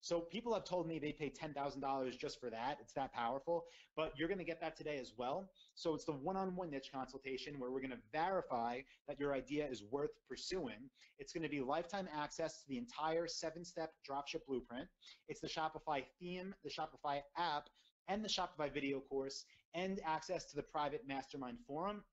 So people have told me they pay $10,000 just for that. It's that powerful, but you're going to get that today as well. So it's the one-on-one niche consultation where we're going to verify that your idea is worth pursuing. It's going to be lifetime access to the entire 7-step dropship blueprint. It's the Shopify theme, the Shopify app, and the Shopify video course, and access to the private mastermind forum.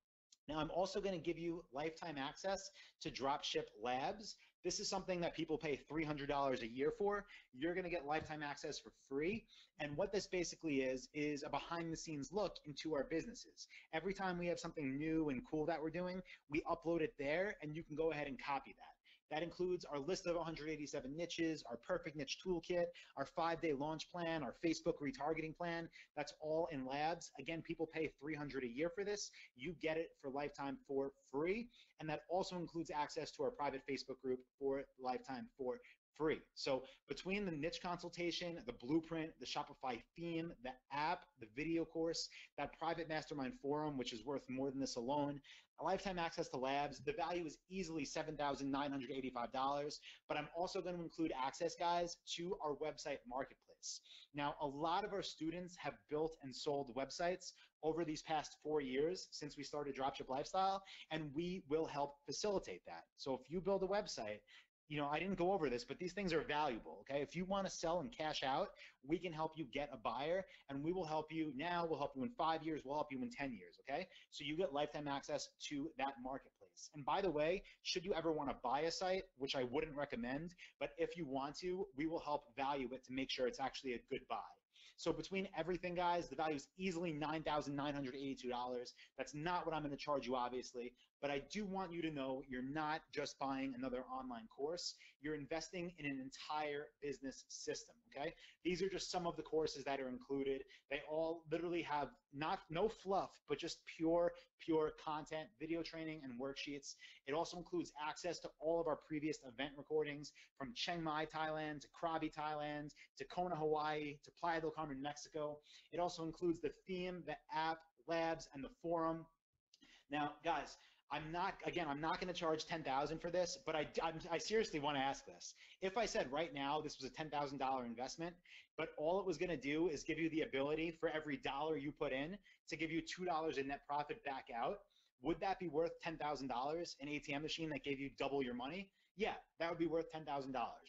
Now, I'm also going to give you lifetime access to Dropship Labs. This is something that people pay $300 a year for. You're going to get lifetime access for free. And what this basically is a behind-the-scenes look into our businesses. Every time we have something new and cool that we're doing, we upload it there, and you can go ahead and copy that. That includes our list of 187 niches, our perfect niche toolkit, our 5-day launch plan, our Facebook retargeting plan. That's all in Labs. Again, people pay $300 a year for this. You get it for lifetime for free. And that also includes access to our private Facebook group for lifetime for free. So between the niche consultation, the blueprint, the Shopify theme, the app, the video course, that private mastermind forum, which is worth more than this alone, lifetime access to Labs, the value is easily $7,985, but I'm also going to include access, guys, to our website marketplace. Now, a lot of our students have built and sold websites over these past 4 years since we started Dropship Lifestyle, and we will help facilitate that. So if you build a website, you know, I didn't go over this, but these things are valuable, okay? If you want to sell and cash out, we can help you get a buyer, and we will help you now, we'll help you in 5 years, we'll help you in 10 years, okay? So you get lifetime access to that marketplace. And by the way, should you ever want to buy a site, which I wouldn't recommend, but if you want to, we will help value it to make sure it's actually a good buy. So between everything, guys, the value is easily $9,982. That's not what I'm going to charge you, obviously, but I do want you to know you're not just buying another online course. You're investing in an entire business system, okay? These are just some of the courses that are included. They all literally have no fluff, but just pure content, video training, and worksheets. It also includes access to all of our previous event recordings from Chiang Mai, Thailand, to Krabi, Thailand, to Kona, Hawaii, to Playa del Carmen, Mexico. It also includes the theme, the app, Labs, and the forum. Now, guys, I'm not going to charge $10,000 for this, but I seriously want to ask this. If I said right now this was a $10,000 investment, but all it was going to do is give you the ability for every dollar you put in to give you $2 in net profit back out, would that be worth $10,000, an ATM machine that gave you double your money? Yeah, that would be worth $10,000,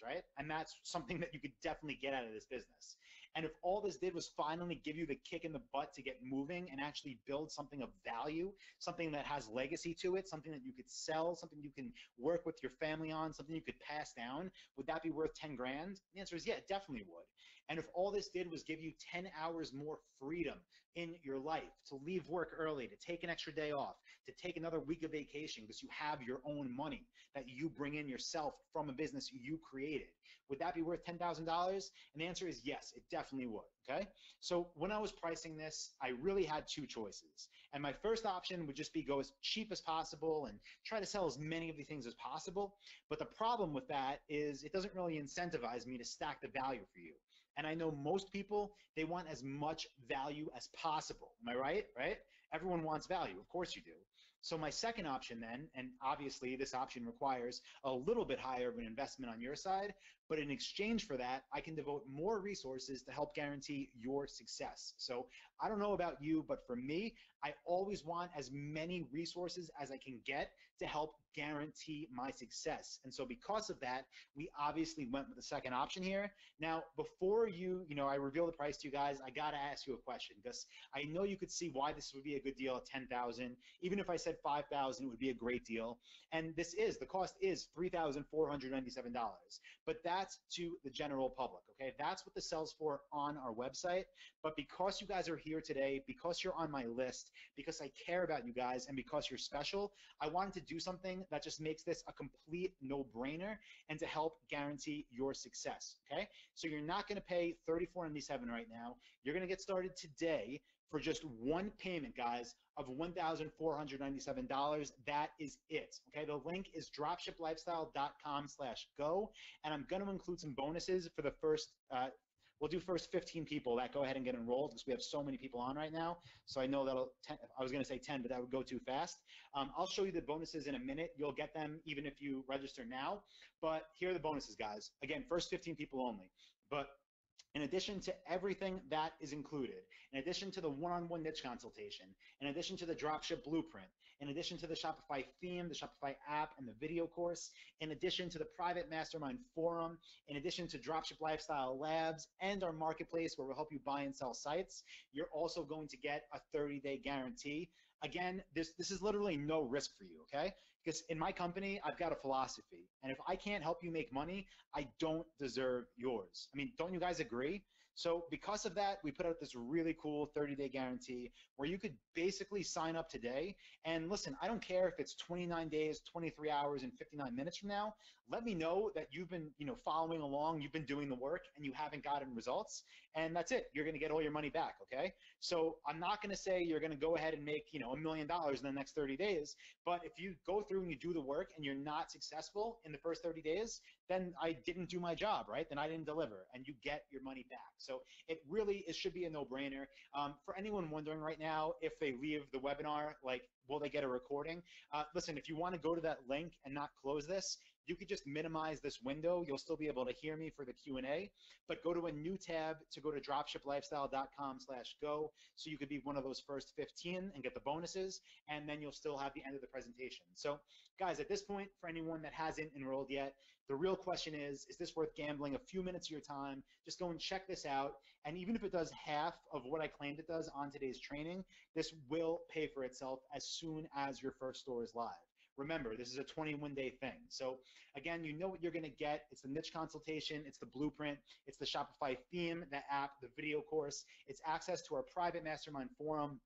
right? And that's something that you could definitely get out of this business. And if all this did was finally give you the kick in the butt to get moving and actually build something of value, something that has legacy to it, something that you could sell, something you can work with your family on, something you could pass down, would that be worth 10 grand? The answer is yeah, it definitely would. And if all this did was give you 10 hours more freedom in your life, to leave work early, to take an extra day off, to take another week of vacation because you have your own money that you bring in yourself from a business you created, would that be worth $10,000? And the answer is yes, it definitely would, okay? So when I was pricing this, I really had two choices. And my first option would just be go as cheap as possible and try to sell as many of the things as possible. But the problem with that is it doesn't really incentivize me to stack the value for you. And I know most people, they want as much value as possible. Am I right? Right? Everyone wants value. Of course you do. So my second option then, and obviously this option requires a little bit higher of an investment on your side, but in exchange for that, I can devote more resources to help guarantee your success. So I don't know about you, but for me, I always want as many resources as I can get to help guarantee my success. And so because of that, we obviously went with the second option here. Now, before I reveal the price to you guys, I gotta ask you a question because I know you could see why this would be a good deal at $10,000. Even if I said $5,000, it would be a great deal. And the cost is $3,497. But that's to the general public, okay? That's what this sells for on our website. But because you guys are here today, because you're on my list, because I care about you guys, and because you're special, I wanted to do something that just makes this a complete no-brainer and to help guarantee your success, okay? So you're not gonna pay $34.97 right now. You're gonna get started today for just one payment, guys, of $1,497. That is it, okay? The link is dropshiplifestyle.com/go, and I'm gonna include some bonuses for the first, we'll do first 15 people that go ahead and get enrolled because we have so many people on right now. So I know I was gonna say 10, but that would go too fast. I'll show you the bonuses in a minute. You'll get them even if you register now, but here are the bonuses, guys. Again, first 15 people only. But in addition to everything that is included, in addition to the one-on-one niche consultation, in addition to the dropship blueprint, in addition to the Shopify theme, the Shopify app, and the video course, in addition to the private mastermind forum, in addition to Dropship Lifestyle Labs and our marketplace where we'll help you buy and sell sites, you're also going to get a 30-day guarantee. Again, this is literally no risk for you, okay? Because in my company, I've got a philosophy, and if I can't help you make money, I don't deserve yours. I mean, don't you guys agree? So because of that, we put out this really cool 30-day guarantee where you could basically sign up today. And listen, I don't care if it's 29 days, 23 hours, and 59 minutes from now. Let me know that you've been, following along, you've been doing the work, and you haven't gotten results. And that's it. You're going to get all your money back, okay? So I'm not going to say you're going to go ahead and make, $1 million in the next 30 days. But if you go through and you do the work and you're not successful in the first 30 days, then I didn't do my job, right? Then I didn't deliver, and you get your money back. So it should be a no-brainer. For anyone wondering right now, if they leave the webinar, will they get a recording? Listen, if you want to go to that link and not close this, you could just minimize this window. You'll still be able to hear me for the Q&A, but go to a new tab to go to dropshiplifestyle.com/go so you could be one of those first 15 and get the bonuses, and then you'll still have the end of the presentation. So guys, at this point, for anyone that hasn't enrolled yet, the real question is this worth gambling a few minutes of your time? Just go and check this out. And even if it does half of what I claimed it does on today's training, this will pay for itself as soon as your first store is live. Remember, this is a 21-day thing. So again, you know what you're going to get. It's the niche consultation. It's the blueprint. It's the Shopify theme, the app, the video course. It's access to our private mastermind forum,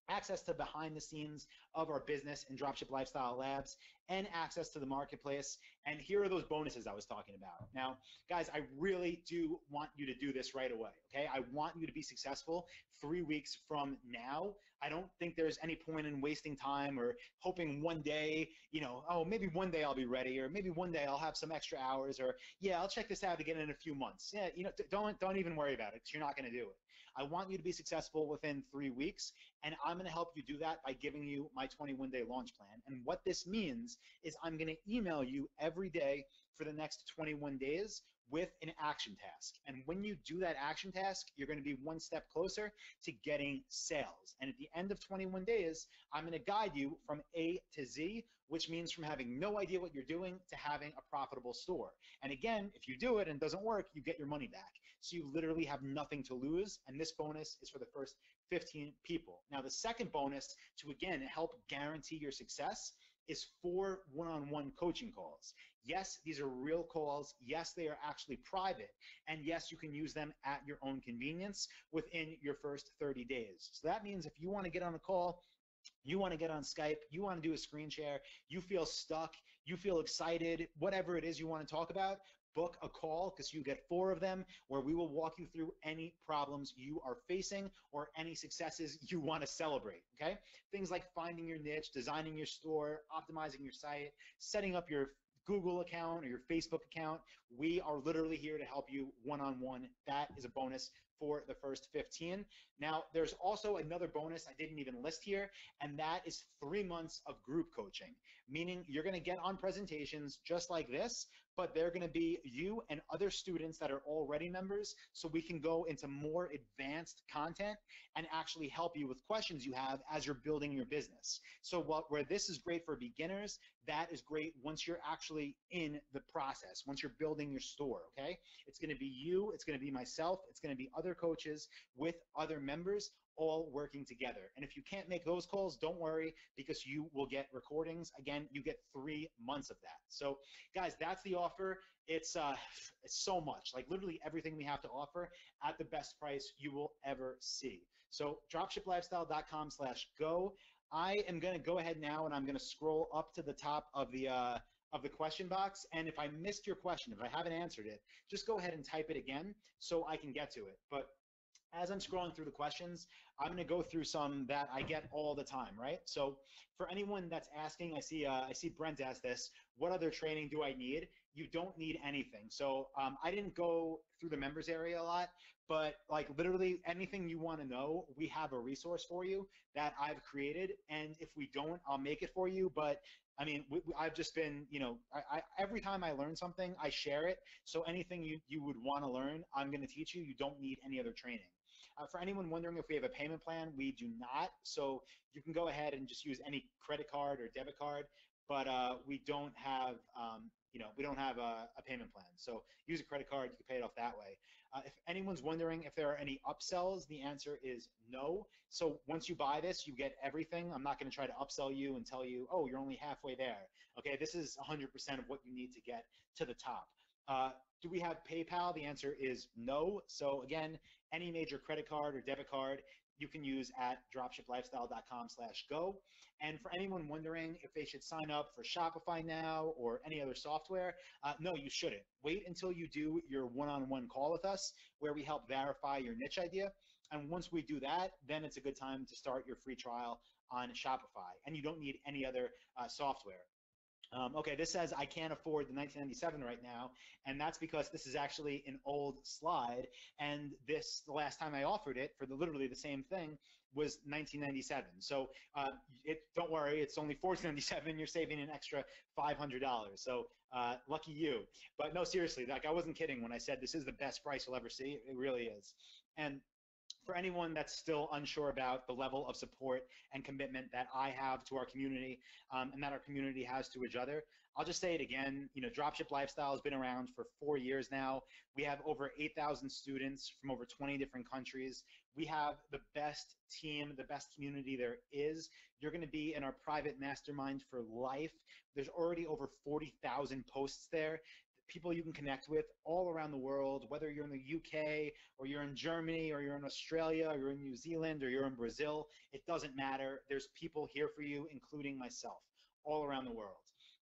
access to behind the scenes of our business and Dropship Lifestyle Labs, and access to the marketplace. And here are those bonuses I was talking about. Now, guys, I really do want you to do this right away, okay? I want you to be successful 3 weeks from now. I don't think there's any point in wasting time or hoping one day, maybe one day I'll be ready, or maybe one day I'll have some extra hours, or yeah, I'll check this out again in a few months. Yeah, don't even worry about it, because you're not going to do it. I want you to be successful within 3 weeks, and I'm going to help you do that by giving you my 21-day launch plan. And what this means is I'm going to email you every day for the next 21 days with an action task. And when you do that action task, you're going to be one step closer to getting sales. And at the end of 21 days, I'm going to guide you from A to Z, which means from having no idea what you're doing to having a profitable store. And again, if you do it and it doesn't work, you get your money back. So you literally have nothing to lose. And this bonus is for the first 15 people. Now, the second bonus to, again, help guarantee your success is 4 one-on-one coaching calls. Yes, these are real calls. Yes, they are actually private. And yes, you can use them at your own convenience within your first 30 days. So that means if you want to get on a call, you want to get on Skype, you want to do a screen share, you feel stuck, you feel excited, whatever it is you want to talk about, book a call, because you get 4 of them where we will walk you through any problems you are facing or any successes you want to celebrate, okay? Things like finding your niche, designing your store, optimizing your site, setting up your Google account or your Facebook account. We are literally here to help you one-on-one. That is a bonus for the first 15. Now, there's also another bonus I didn't even list here, and that is 3 months of group coaching, meaning you're going to get on presentations just like this, but they're going to be you and other students that are already members, so we can go into more advanced content and actually help you with questions you have as you're building your business. So where this is great for beginners, that is great once you're actually in the process, once you're building your store, okay? It's going to be you, it's going to be myself, it's going to be other coaches with other members, all working together. And if you can't make those calls, don't worry, because you will get recordings. Again, you get 3 months of that. So guys, that's the offer. It's so much, like literally everything we have to offer at the best price you will ever see. So dropshiplifestyle.com/go. I am going to go ahead now and I'm going to scroll up to the top of the question box. And if I missed your question, if I haven't answered it, just go ahead and type it again so I can get to it. But as I'm scrolling through the questions, I'm going to go through some that I get all the time, right? So for anyone that's asking, I see Brent asked this, what other training do I need? You don't need anything. So I didn't go through the members area a lot, but like literally anything you want to know, we have a resource for you that I've created. And if we don't, I'll make it for you. But I mean, I've just been, you know, every time I learn something, I share it. So anything you would want to learn, I'm going to teach you. You don't need any other training. For anyone wondering if we have a payment plan, we do not. So you can go ahead and just use any credit card or debit card, but we don't have, you know, we don't have a payment plan. So use a credit card, you can pay it off that way. If anyone's wondering if there are any upsells, the answer is no. So once you buy this, you get everything. I'm not going to try to upsell you and tell you, oh, you're only halfway there. Okay, this is 100% of what you need to get to the top. Do we have PayPal? The answer is no. So again, any major credit card or debit card you can use at dropshiplifestyle.com/go. And for anyone wondering if they should sign up for Shopify now or any other software, no, you shouldn't. Wait until you do your one-on-one call with us where we help verify your niche idea. And once we do that, then it's a good time to start your free trial on Shopify. And you don't need any other software. Okay, this says I can't afford the 1997 right now, and that's because this is actually an old slide, and this, the last time I offered it for literally the same thing was 1997. So don't worry, it's only $14.97. You're saving an extra $500. So lucky you. But no, seriously, like I wasn't kidding when I said this is the best price you'll ever see. It really is. And for anyone that's still unsure about the level of support and commitment that I have to our community and that our community has to each other, I'll just say it again. You know, Dropship Lifestyle has been around for 4 years now. We have over 8,000 students from over 20 different countries. We have the best team, the best community there is. You're going to be in our private mastermind for life. There's already over 40,000 posts there. People you can connect with all around the world, whether you're in the UK or you're in Germany or you're in Australia or you're in New Zealand or you're in Brazil, it doesn't matter. There's people here for you, including myself, all around the world.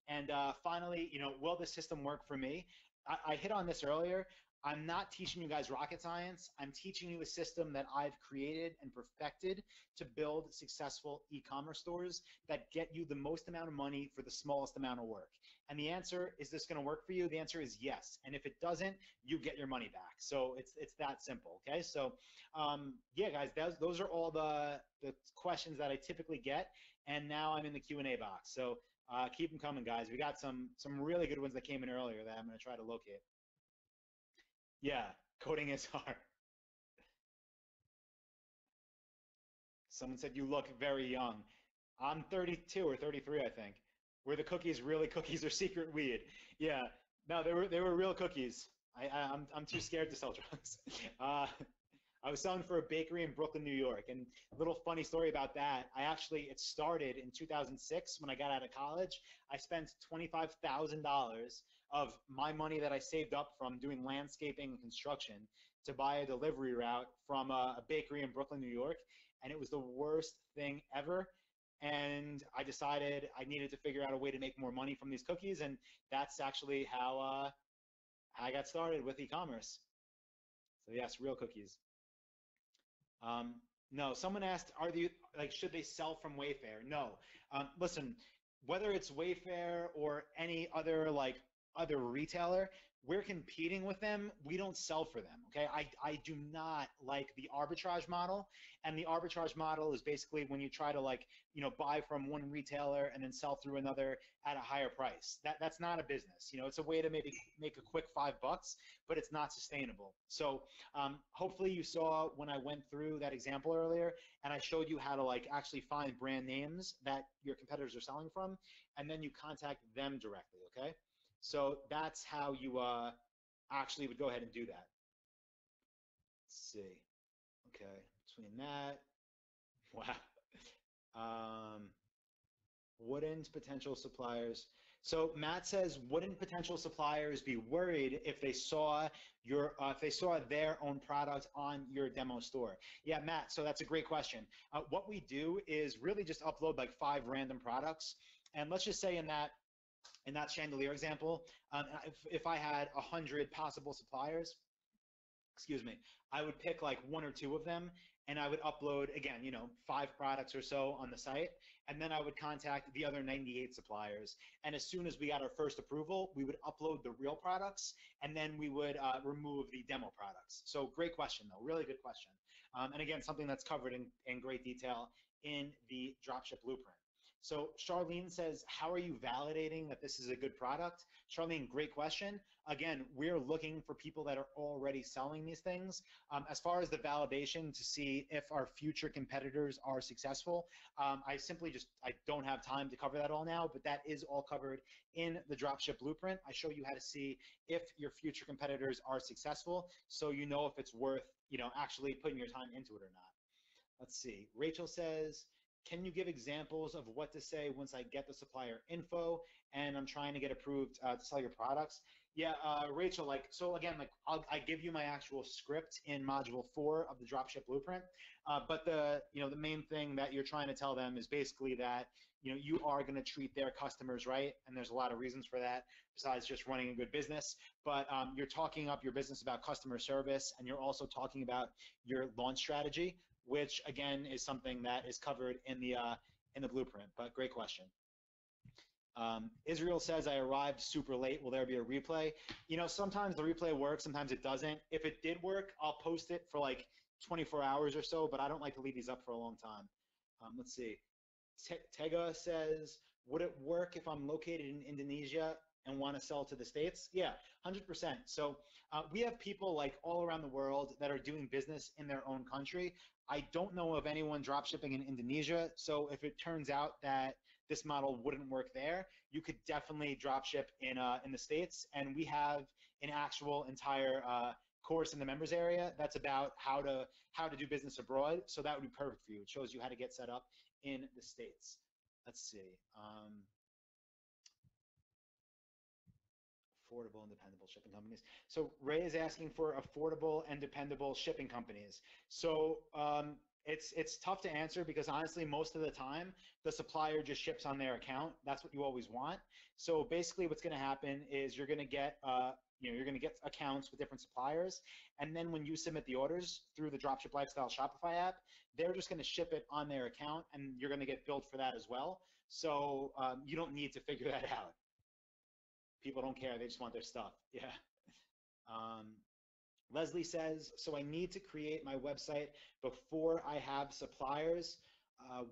And finally, you know, will this system work for me? I hit on this earlier. I'm not teaching you guys rocket science. I'm teaching you a system that I've created and perfected to build successful e-commerce stores that get you the most amount of money for the smallest amount of work. And the answer, is this going to work for you? The answer is yes. And if it doesn't, you get your money back. So it's that simple. Okay. So yeah, guys, those are all the questions that I typically get. And now I'm in the Q&A box. So keep them coming, guys. We got some really good ones that came in earlier that I'm going to try to locate. Yeah, coding is hard. Someone said you look very young. I'm 32 or 33, I think. Were the cookies really cookies or secret weed? Yeah, no, they were real cookies. I'm too scared to sell drugs. I was selling for a bakery in Brooklyn, New York, and a little funny story about that. It started in 2006 when I got out of college. I spent $25,000 of my money that I saved up from doing landscaping and construction to buy a delivery route from a bakery in Brooklyn, New York, and it was the worst thing ever. And I decided I needed to figure out a way to make more money from these cookies, and that's actually how I got started with e-commerce. So yes, real cookies. No, someone asked, should they sell from Wayfair? No. Listen, whether it's Wayfair or any other other retailer, we're competing with them. We don't sell for them. Okay. I do not like the arbitrage model. And the arbitrage model is basically when you try to buy from one retailer and then sell through another at a higher price. That's not a business. You know, it's a way to maybe make a quick $5, but it's not sustainable. So hopefully you saw when I went through that example earlier and I showed you how to actually find brand names that your competitors are selling from, and then you contact them directly. Okay. So that's how you actually would go ahead and do that. Let's see. Okay, between that, wow. Wouldn't potential suppliers? So Matt says, wouldn't potential suppliers be worried if they saw their own product on your demo store? Yeah, Matt. So that's a great question. What we do is really just upload 5 random products, and let's just say in that chandelier example, if I had 100 possible suppliers, excuse me, I would pick like one or two of them and I would upload, again, 5 products or so on the site, and then I would contact the other 98 suppliers. And as soon as we got our first approval, we would upload the real products, and then we would remove the demo products. So great question, though, really good question. And again, something that's covered in great detail in the dropship blueprint. So Charlene says, how are you validating that this is a good product? Charlene, great question. Again, we're looking for people that are already selling these things. As far as the validation to see if our future competitors are successful, I don't have time to cover that all now, but that is all covered in the dropship blueprint. I show you how to see if your future competitors are successful, so you know if it's worth, actually putting your time into it or not. Let's see. Rachel says, can you give examples of what to say once I get the supplier info and I'm trying to get approved to sell your products? Yeah, Rachel, I give you my actual script in module 4 of the dropship blueprint. But the main thing that you're trying to tell them is basically that, you are going to treat their customers right. And there's a lot of reasons for that besides just running a good business. But you're talking up your business about customer service, and you're also talking about your launch strategy, which again is something that is covered in the blueprint. But great question. Israel says, I arrived super late. Will there be a replay? Sometimes the replay works, sometimes it doesn't. If it did work, I'll post it for like 24 hours or so, but I don't like to leave these up for a long time. Let's see. Tega says, would it work if I'm located in Indonesia and want to sell to the States? Yeah, 100%. So we have people like all around the world that are doing business in their own country. I don't know of anyone drop shipping in Indonesia. So if it turns out that this model wouldn't work there, you could definitely drop ship in the States. And we have an actual entire course in the members area that's about how to do business abroad. So that would be perfect for you. It shows you how to get set up in the States. Let's see. Affordable and dependable shipping companies. So Ray is asking for affordable and dependable shipping companies. So it's tough to answer because honestly, most of the time, the supplier just ships on their account. That's what you always want. So basically what's going to happen is you're going to get accounts with different suppliers. And then when you submit the orders through the Dropship Lifestyle Shopify app, they're just going to ship it on their account and you're going to get billed for that as well. So you don't need to figure that out. People don't care. They just want their stuff. Yeah. Leslie says, so I need to create my website before I have suppliers.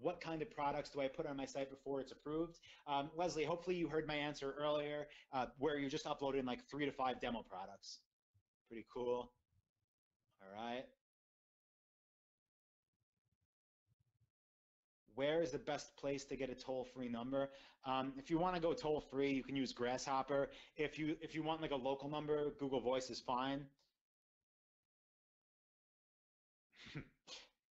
What kind of products do I put on my site before it's approved? Leslie, hopefully you heard my answer earlier where you just uploaded like 3 to 5 demo products. Pretty cool. All right. Where is the best place to get a toll-free number? If you want to go toll-free, you can use Grasshopper. If you want like a local number, Google Voice is fine.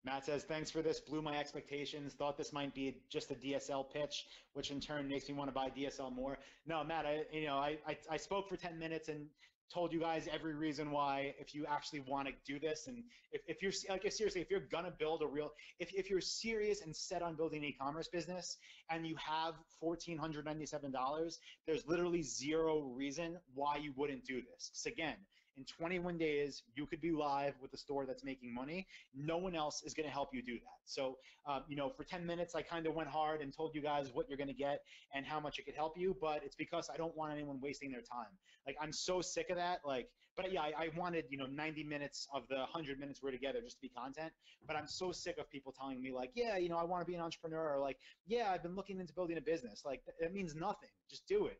Matt says, thanks for this, blew my expectations. Thought this might be just a DSL pitch, which in turn makes me want to buy DSL more. No, Matt, I spoke for 10 minutes and told you guys every reason why, if you actually want to do this, and if you're like, seriously, if you're gonna build a real, if you're serious and set on building an e-commerce business and you have $1,497, there's literally zero reason why you wouldn't do this. Because again, in 21 days, you could be live with a store that's making money. No one else is going to help you do that. So, for 10 minutes, I kind of went hard and told you guys what you're going to get and how much it could help you, but it's because I don't want anyone wasting their time. Like, I'm so sick of that. But yeah, I wanted, 90 minutes of the 100 minutes we're together just to be content. But I'm so sick of people telling me like, yeah, I want to be an entrepreneur, or like, yeah, I've been looking into building a business. Like, that means nothing. Just do it,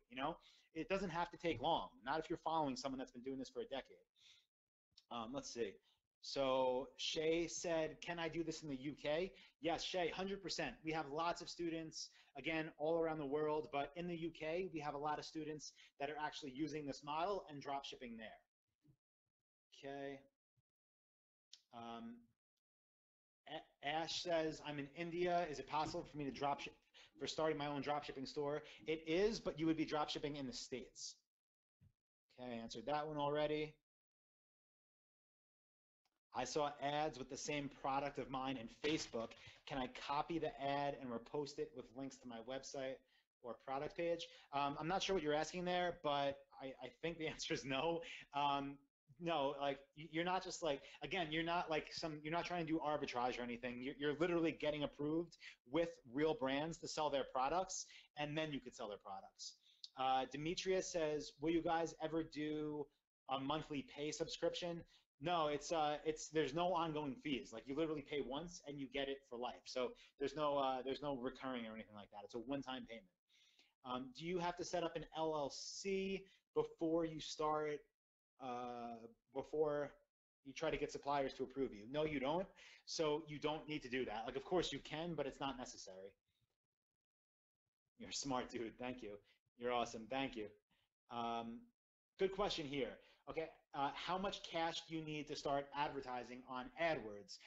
It doesn't have to take long. Not if you're following someone that's been doing this for a decade. Let's see. So Shay said, can I do this in the UK? Yes, Shay, 100%. We have lots of students, again, all around the world, but in the UK, we have a lot of students that are actually using this model and drop shipping there. Okay. Ash says, I'm in India. Is it possible for me to drop ship for starting my own drop shipping store? It is, but you would be drop shipping in the States. Okay, I answered that one already. I saw ads with the same product of mine in Facebook. Can I copy the ad and repost it with links to my website or product page? I'm not sure what you're asking there, but I think the answer is no. No, like you're not just like, again, you're not like you're not trying to do arbitrage or anything. You're literally getting approved with real brands to sell their products, and then you could sell their products. Demetria says, will you guys ever do a monthly pay subscription? No, it's there's no ongoing fees. Like you literally pay once and you get it for life. So there's no recurring or anything like that. It's a one-time payment. Do you have to set up an LLC before you start, before you try to get suppliers to approve you? No, you don't. So you don't need to do that. Like, of course you can, but it's not necessary. You're a smart dude. Thank you. You're awesome. Thank you. Um, Good question here. Okay, how much cash do you need to start advertising on AdWords?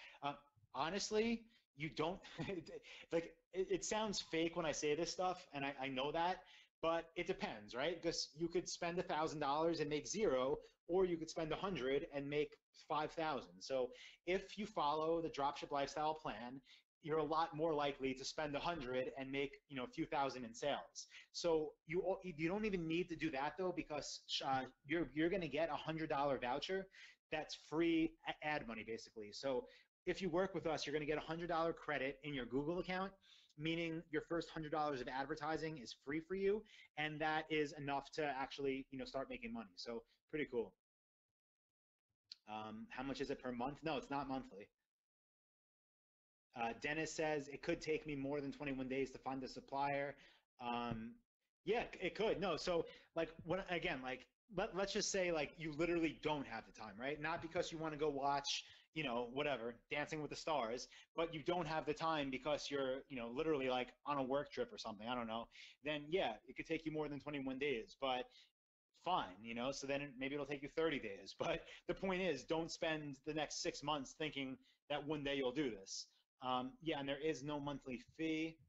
Honestly, you don't, like, it sounds fake when I say this stuff, and I know that, but it depends, right? Because you could spend $1,000 and make zero, or you could spend 100 and make 5,000. So if you follow the dropship lifestyle plan, you're a lot more likely to spend 100 and make, you know, a few thousand in sales. So you don't even need to do that though, because you're going to get $100 voucher that's free ad money basically. So if you work with us, you're going to get $100 credit in your Google account, meaning your first $100 of advertising is free for you, and that is enough to actually, you know, start making money. So pretty cool. How much is it per month? No, it's not monthly. Dennis says it could take me more than 21 days to find a supplier. Yeah, it could. No, so like when again, like let's just say like you literally don't have the time, right? Not because you want to go watch, you know, whatever, Dancing with the Stars, but you don't have the time because you're, you know, literally like on a work trip or something. I don't know. Then yeah, it could take you more than 21 days, but fine, you know, so then maybe it'll take you 30 days. But the point is, don't spend the next 6 months thinking that one day you'll do this. Yeah, and there is no monthly fee.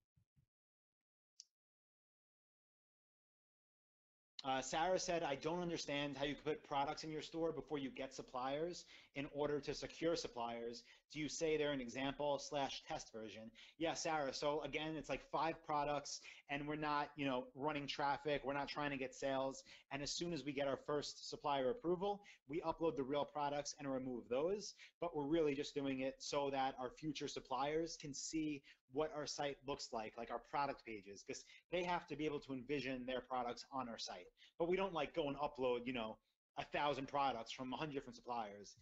Sarah said, I don't understand how you could put products in your store before you get suppliers in order to secure suppliers. Do you say they're an example / test version? Yeah, Sarah. So again, it's like 5 products and we're not, you know, running traffic. We're not trying to get sales. And as soon as we get our first supplier approval, we upload the real products and remove those. But we're really just doing it so that our future suppliers can see what our site looks like our product pages, because they have to be able to envision their products on our site. But we don't like go and upload, you know, 1,000 products from 100 different suppliers.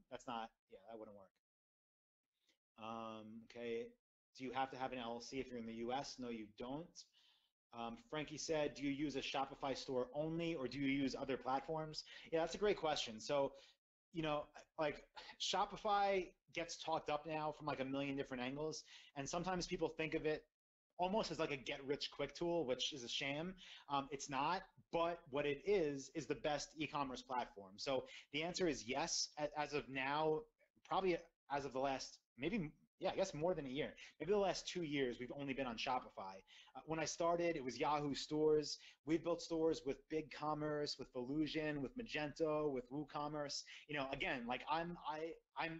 That's not, yeah, that wouldn't work. Okay, do you have to have an LLC if you're in the US? No, you don't. Frankie said, do you use a Shopify store only, or do you use other platforms? Yeah, that's a great question. So, you know, like Shopify gets talked up now from like a million different angles, and sometimes people think of it almost as like a get rich quick tool, which is a shame. It's not, but what it is the best e-commerce platform. So the answer is yes. As of now, probably as of the last, maybe, yeah, I guess more than a year. Maybe the last 2 years, we've only been on Shopify. When I started, it was Yahoo stores. We built stores with BigCommerce, with Volusion, with Magento, with WooCommerce. You know, again, like I'm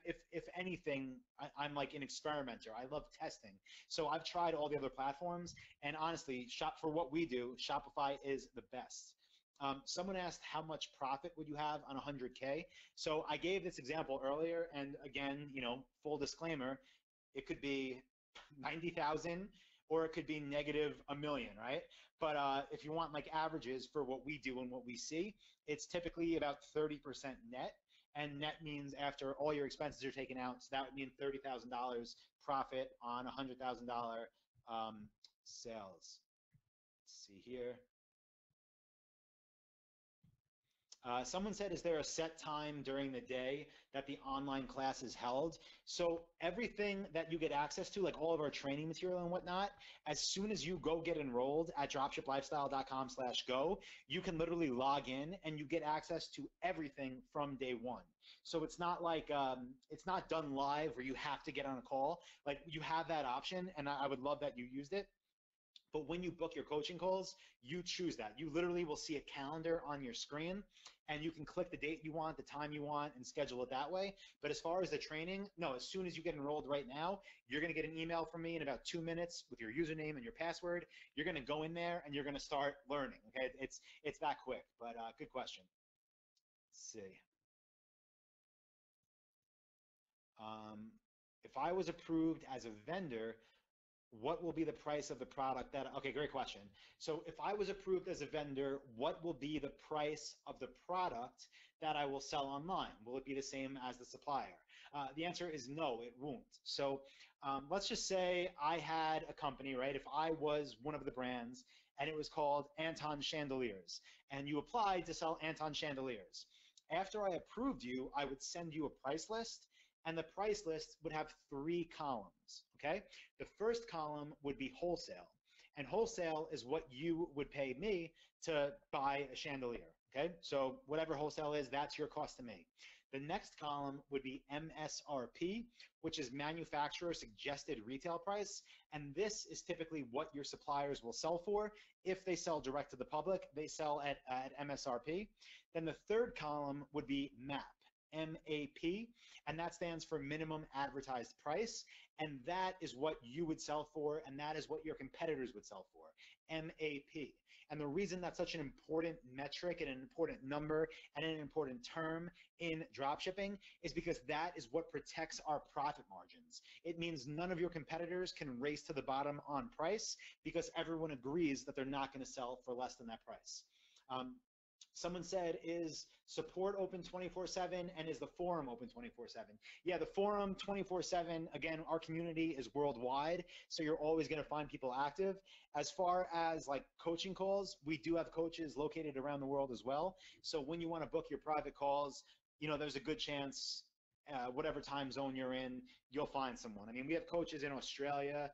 if anything, I'm like an experimenter. I love testing. So I've tried all the other platforms, and honestly, for what we do, Shopify is the best. Someone asked how much profit would you have on 100K. So I gave this example earlier, and again, you know, full disclaimer, it could be 90,000 or it could be negative $1 million, right? But if you want like averages for what we do and what we see, it's typically about 30% net, and net means after all your expenses are taken out. So that would mean $30,000 profit on $100,000 sales. Let's see here. Someone said, is there a set time during the day that the online class is held? So everything that you get access to, like all of our training material and whatnot, as soon as you go get enrolled at dropshiplifestyle.com/go, you can literally log in and you get access to everything from day one. So it's not like, it's not done live where you have to get on a call. Like you have that option, and I would love that you used it. But when you book your coaching calls, you choose that. You literally will see a calendar on your screen, and you can click the date you want, the time you want, and schedule it that way. But as far as the training, no, as soon as you get enrolled right now, you're going to get an email from me in about 2 minutes with your username and your password. You're going to go in there and you're going to start learning. Okay, it's that quick. But good question. Let's see. if I was approved as a vendor, what will be the price of the product that, okay, great question. So if I was approved as a vendor, what will be the price of the product that I will sell online? Will it be the same as the supplier? The answer is no, it won't. So let's just say I had a company, right? If I was one of the brands and it was called Anton Chandeliers and you applied to sell Anton Chandeliers, after I approved you, I would send you a price list, and the price list would have 3 columns, okay? The first column would be wholesale, and wholesale is what you would pay me to buy a chandelier, okay? So whatever wholesale is, that's your cost to me. The next column would be MSRP, which is manufacturer suggested retail price, and this is typically what your suppliers will sell for. If they sell direct to the public, they sell at MSRP. Then the third column would be MAP, MAP, and that stands for minimum advertised price, and that is what you would sell for, and that is what your competitors would sell for, MAP. And the reason that's such an important metric and an important number and an important term in dropshipping is because that is what protects our profit margins. It means none of your competitors can race to the bottom on price because everyone agrees that they're not going to sell for less than that price. Someone said, is support open 24/7 and is the forum open 24/7? Yeah, the forum 24/7, again, our community is worldwide, so you're always going to find people active. As far as like coaching calls, we do have coaches located around the world as well. So when you want to book your private calls, you know, there's a good chance whatever time zone you're in, you'll find someone. I mean, we have coaches in Australia,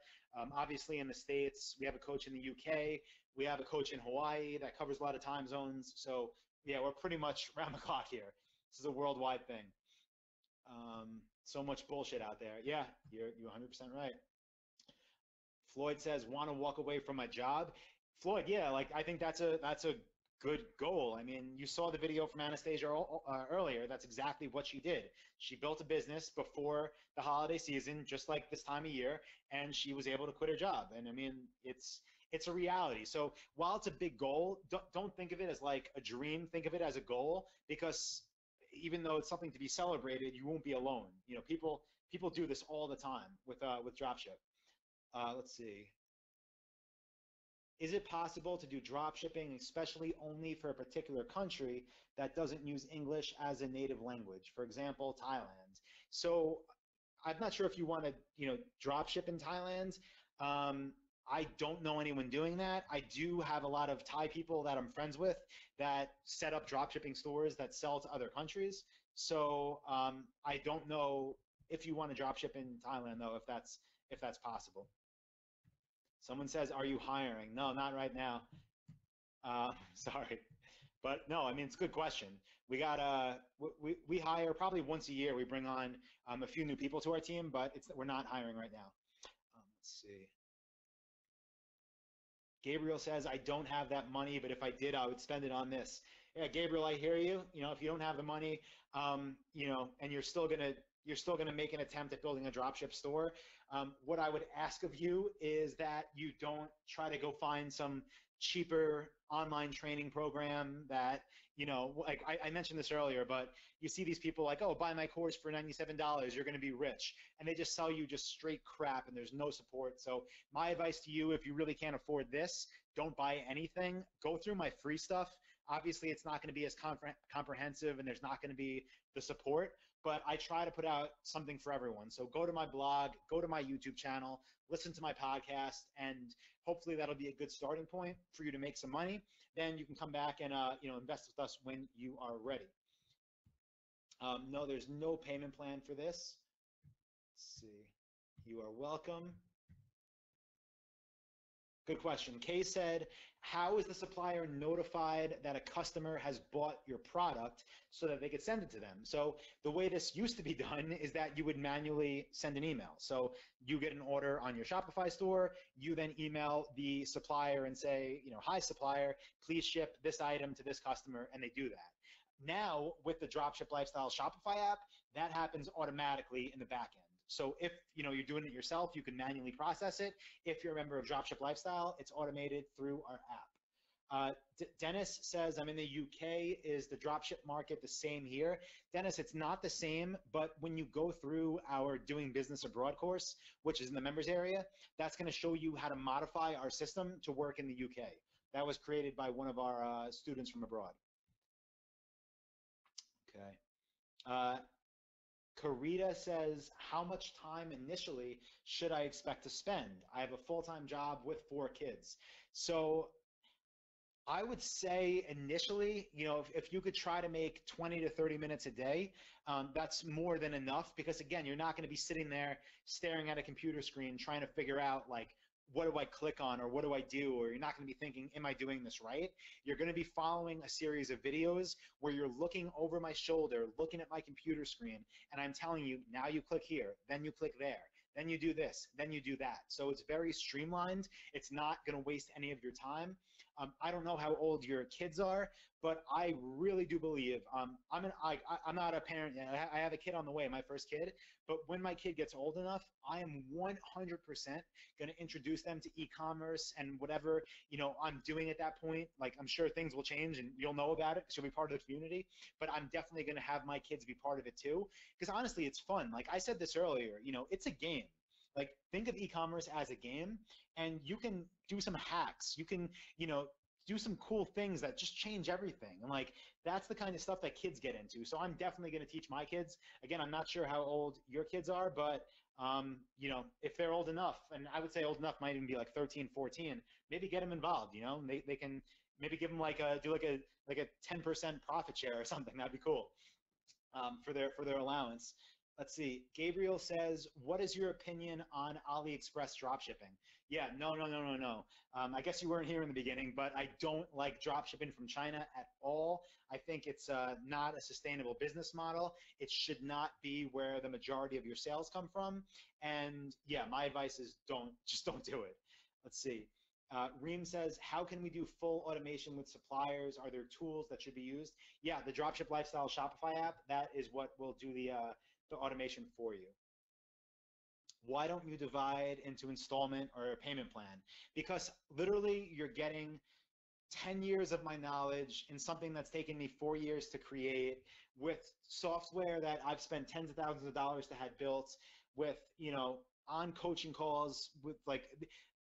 obviously in the States, we have a coach in the UK, we have a coach in Hawaii that covers a lot of time zones. So yeah, we're pretty much around the clock here. This is a worldwide thing. So much bullshit out there. Yeah, you're 100% right. Floyd says, want to walk away from my job. Floyd, yeah, like I think that's a good goal. I mean, you saw the video from Anastasia earlier. That's exactly what she did. She built a business before the holiday season, just like this time of year, and she was able to quit her job. And I mean, it's a reality. So while it's a big goal, don't think of it as like a dream. Think of it as a goal, because even though it's something to be celebrated, you won't be alone. You know, people do this all the time with dropship. Let's see. Is it possible to do drop shipping, especially only for a particular country that doesn't use English as a native language? For example, Thailand. So I'm not sure if you want to, you know, drop ship in Thailand. I don't know anyone doing that. I do have a lot of Thai people that I'm friends with that set up drop shipping stores that sell to other countries. So I don't know if you want to drop ship in Thailand though, if that's possible. Someone says, are you hiring? No, not right now. Sorry. But no, I mean, it's a good question. We got we hire probably once a year. We bring on a few new people to our team, but we're not hiring right now. Let's see. Gabriel says, I don't have that money, but if I did, I would spend it on this. Yeah, Gabriel, I hear you. You know, if you don't have the money, you know, and you're still gonna make an attempt at building a dropship store, what I would ask of you is that you don't try to go find some cheaper online training program that, you know, like I mentioned this earlier, but you see these people like, oh, buy my course for $97, you're going to be rich. And they just sell you just straight crap and there's no support. So my advice to you, if you really can't afford this, don't buy anything. Go through my free stuff. Obviously, it's not going to be as comprehensive and there's not going to be the support, but I try to put out something for everyone. So go to my blog, go to my YouTube channel, listen to my podcast, and hopefully that'll be a good starting point for you to make some money. Then you can come back and you know, invest with us when you are ready. No, there's no payment plan for this. Let's see. You are welcome. Good question. Kay said, how is the supplier notified that a customer has bought your product so that they could send it to them? So the way this used to be done is that you would manually send an email. So you get an order on your Shopify store, you then email the supplier and say, you know, hi supplier, please ship this item to this customer, and they do that. Now with the Dropship Lifestyle Shopify app, that happens automatically in the back end. So if you know you're doing it yourself, you can manually process it. If you're a member of Dropship Lifestyle, it's automated through our app. Dennis says, I'm in the UK. Is the dropship market the same here? Dennis, it's not the same, but when you go through our Doing Business Abroad course, which is in the members area, that's going to show you how to modify our system to work in the UK. That was created by one of our students from abroad. Okay. Karita says, how much time initially should I expect to spend? I have a full-time job with 4 kids. So I would say initially, you know, if you could try to make 20 to 30 minutes a day, that's more than enough, because again, you're not going to be sitting there staring at a computer screen trying to figure out like, what do I click on or what do I do? Or you're not going to be thinking, am I doing this right? You're going to be following a series of videos where you're looking over my shoulder, looking at my computer screen, and I'm telling you, now you click here, then you click there, then you do this, then you do that. So it's very streamlined. It's not going to waste any of your time. I don't know how old your kids are, but I really do believe, I'm not a parent yet. I have a kid on the way, my first kid, but when my kid gets old enough, I am 100% going to introduce them to e-commerce and whatever, you know, I'm doing at that point. Like, I'm sure things will change and you'll know about it because you'll be part of the community, but I'm definitely going to have my kids be part of it too, because honestly, it's fun. Like I said this earlier, you know, it's a game. Like, think of e-commerce as a game, and you can do some hacks. You can, you know, do some cool things that just change everything. And like, that's the kind of stuff that kids get into. So I'm definitely going to teach my kids. Again, I'm not sure how old your kids are, but you know, if they're old enough, and I would say old enough might even be like 13, 14, maybe get them involved, you know, they can maybe give them like do like a 10% profit share or something. That'd be cool for their allowance. Let's see. Gabriel says, what is your opinion on AliExpress dropshipping? Yeah, no. I guess you weren't here in the beginning, but I don't like dropshipping from China at all. I think it's not a sustainable business model. It should not be where the majority of your sales come from. And yeah, my advice is just don't do it. Let's see. Reem says, how can we do full automation with suppliers? Are there tools that should be used? Yeah, the Dropship Lifestyle Shopify app, that is what will do the automation for you. Why don't you divide into installment or a payment plan? Because literally you're getting 10 years of my knowledge in something that's taken me 4 years to create, with software that I've spent tens of thousands of dollars to have built, with, you know, on coaching calls, with like,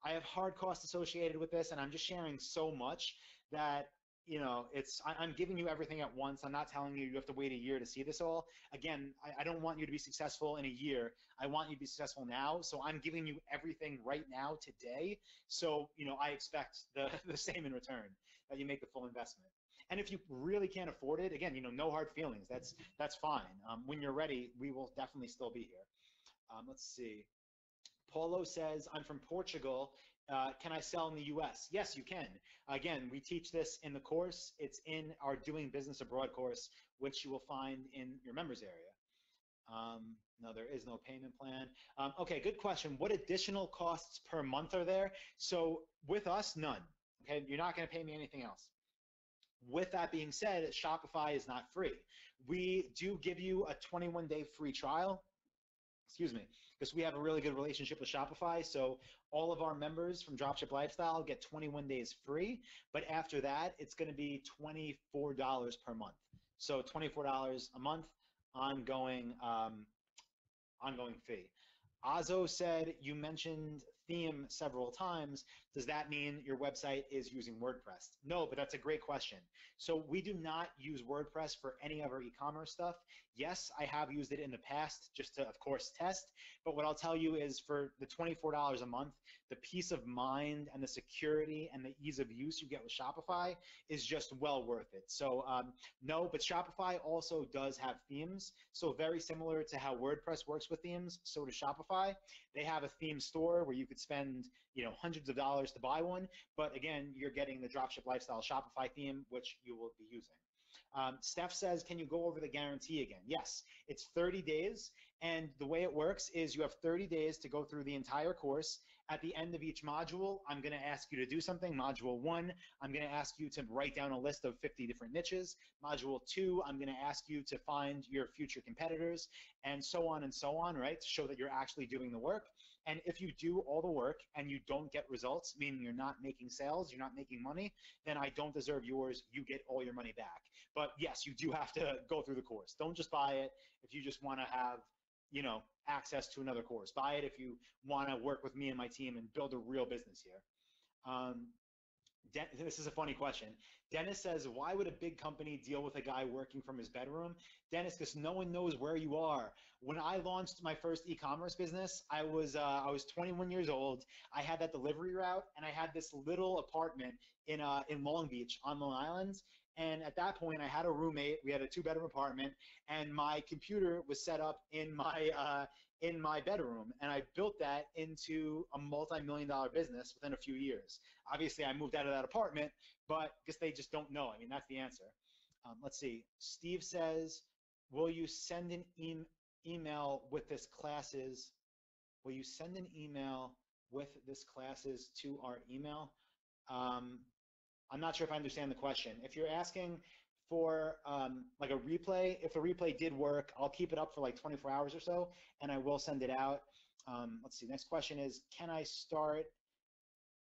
I have hard costs associated with this, and I'm just sharing so much that, you know, I'm giving you everything at once. I'm not telling you you have to wait a year to see this all. Again, I don't want you to be successful in a year. I want you to be successful now. So I'm giving you everything right now, today. So, you know, I expect the same in return, that you make the full investment. And if you really can't afford it, again, you know, no hard feelings. That's fine. When you're ready, we will definitely still be here. Let's see. Paulo says, I'm from Portugal. Can I sell in the US? Yes, you can. Again, we teach this in the course. It's in our Doing Business Abroad course, which you will find in your members area. No, there is no payment plan. Okay, good question. What additional costs per month are there? So with us, none. Okay, you're not going to pay me anything else. With that being said, Shopify is not free. We do give you a 21-day free trial. Excuse me, because we have a really good relationship with Shopify. So all of our members from Dropship Lifestyle get 21 days free, but after that, it's going to be $24 per month. So $24 a month, ongoing fee. Azo said, you mentioned theme several times. Does that mean your website is using WordPress? No, but that's a great question. So we do not use WordPress for any of our e-commerce stuff. Yes, I have used it in the past just to, of course, test. But what I'll tell you is, for the $24 a month, the peace of mind and the security and the ease of use you get with Shopify is just well worth it. So no, but Shopify also does have themes. So very similar to how WordPress works with themes, so does Shopify. They have a theme store where you could spend, you know, hundreds of dollars to buy one. But again, you're getting the Dropship Lifestyle Shopify theme, which you will be using. Steph says, can you go over the guarantee again? Yes, it's 30 days. And the way it works is you have 30 days to go through the entire course. At the end of each module, I'm going to ask you to do something. Module 1, I'm going to ask you to write down a list of 50 different niches. Module 2, I'm going to ask you to find your future competitors, and so on, right, to show that you're actually doing the work. And if you do all the work and you don't get results, meaning you're not making sales, you're not making money, then I don't deserve yours. You get all your money back. But yes, you do have to go through the course. Don't just buy it if you just want to have, you know, access to another course. Buy it if you want to work with me and my team and build a real business here. This is a funny question. Dennis says, why would a big company deal with a guy working from his bedroom? Dennis, because no one knows where you are. When I launched my first e-commerce business, I was 21 years old. I had that delivery route, and I had this little apartment in Long Beach on Long Island. And at that point, I had a roommate. We had a 2-bedroom apartment, and my computer was set up in my bedroom, and I built that into a multi-million-dollar business within a few years. Obviously, I moved out of that apartment, but because they just don't know. I mean, that's the answer. Let's see. Steve says, will you send an email with this classes? Will you send an email with this classes to our email? I'm not sure if I understand the question. If you're asking for like a replay, if the replay did work, I'll keep it up for like 24 hours or so, and I will send it out. Let's see, next question is, can I start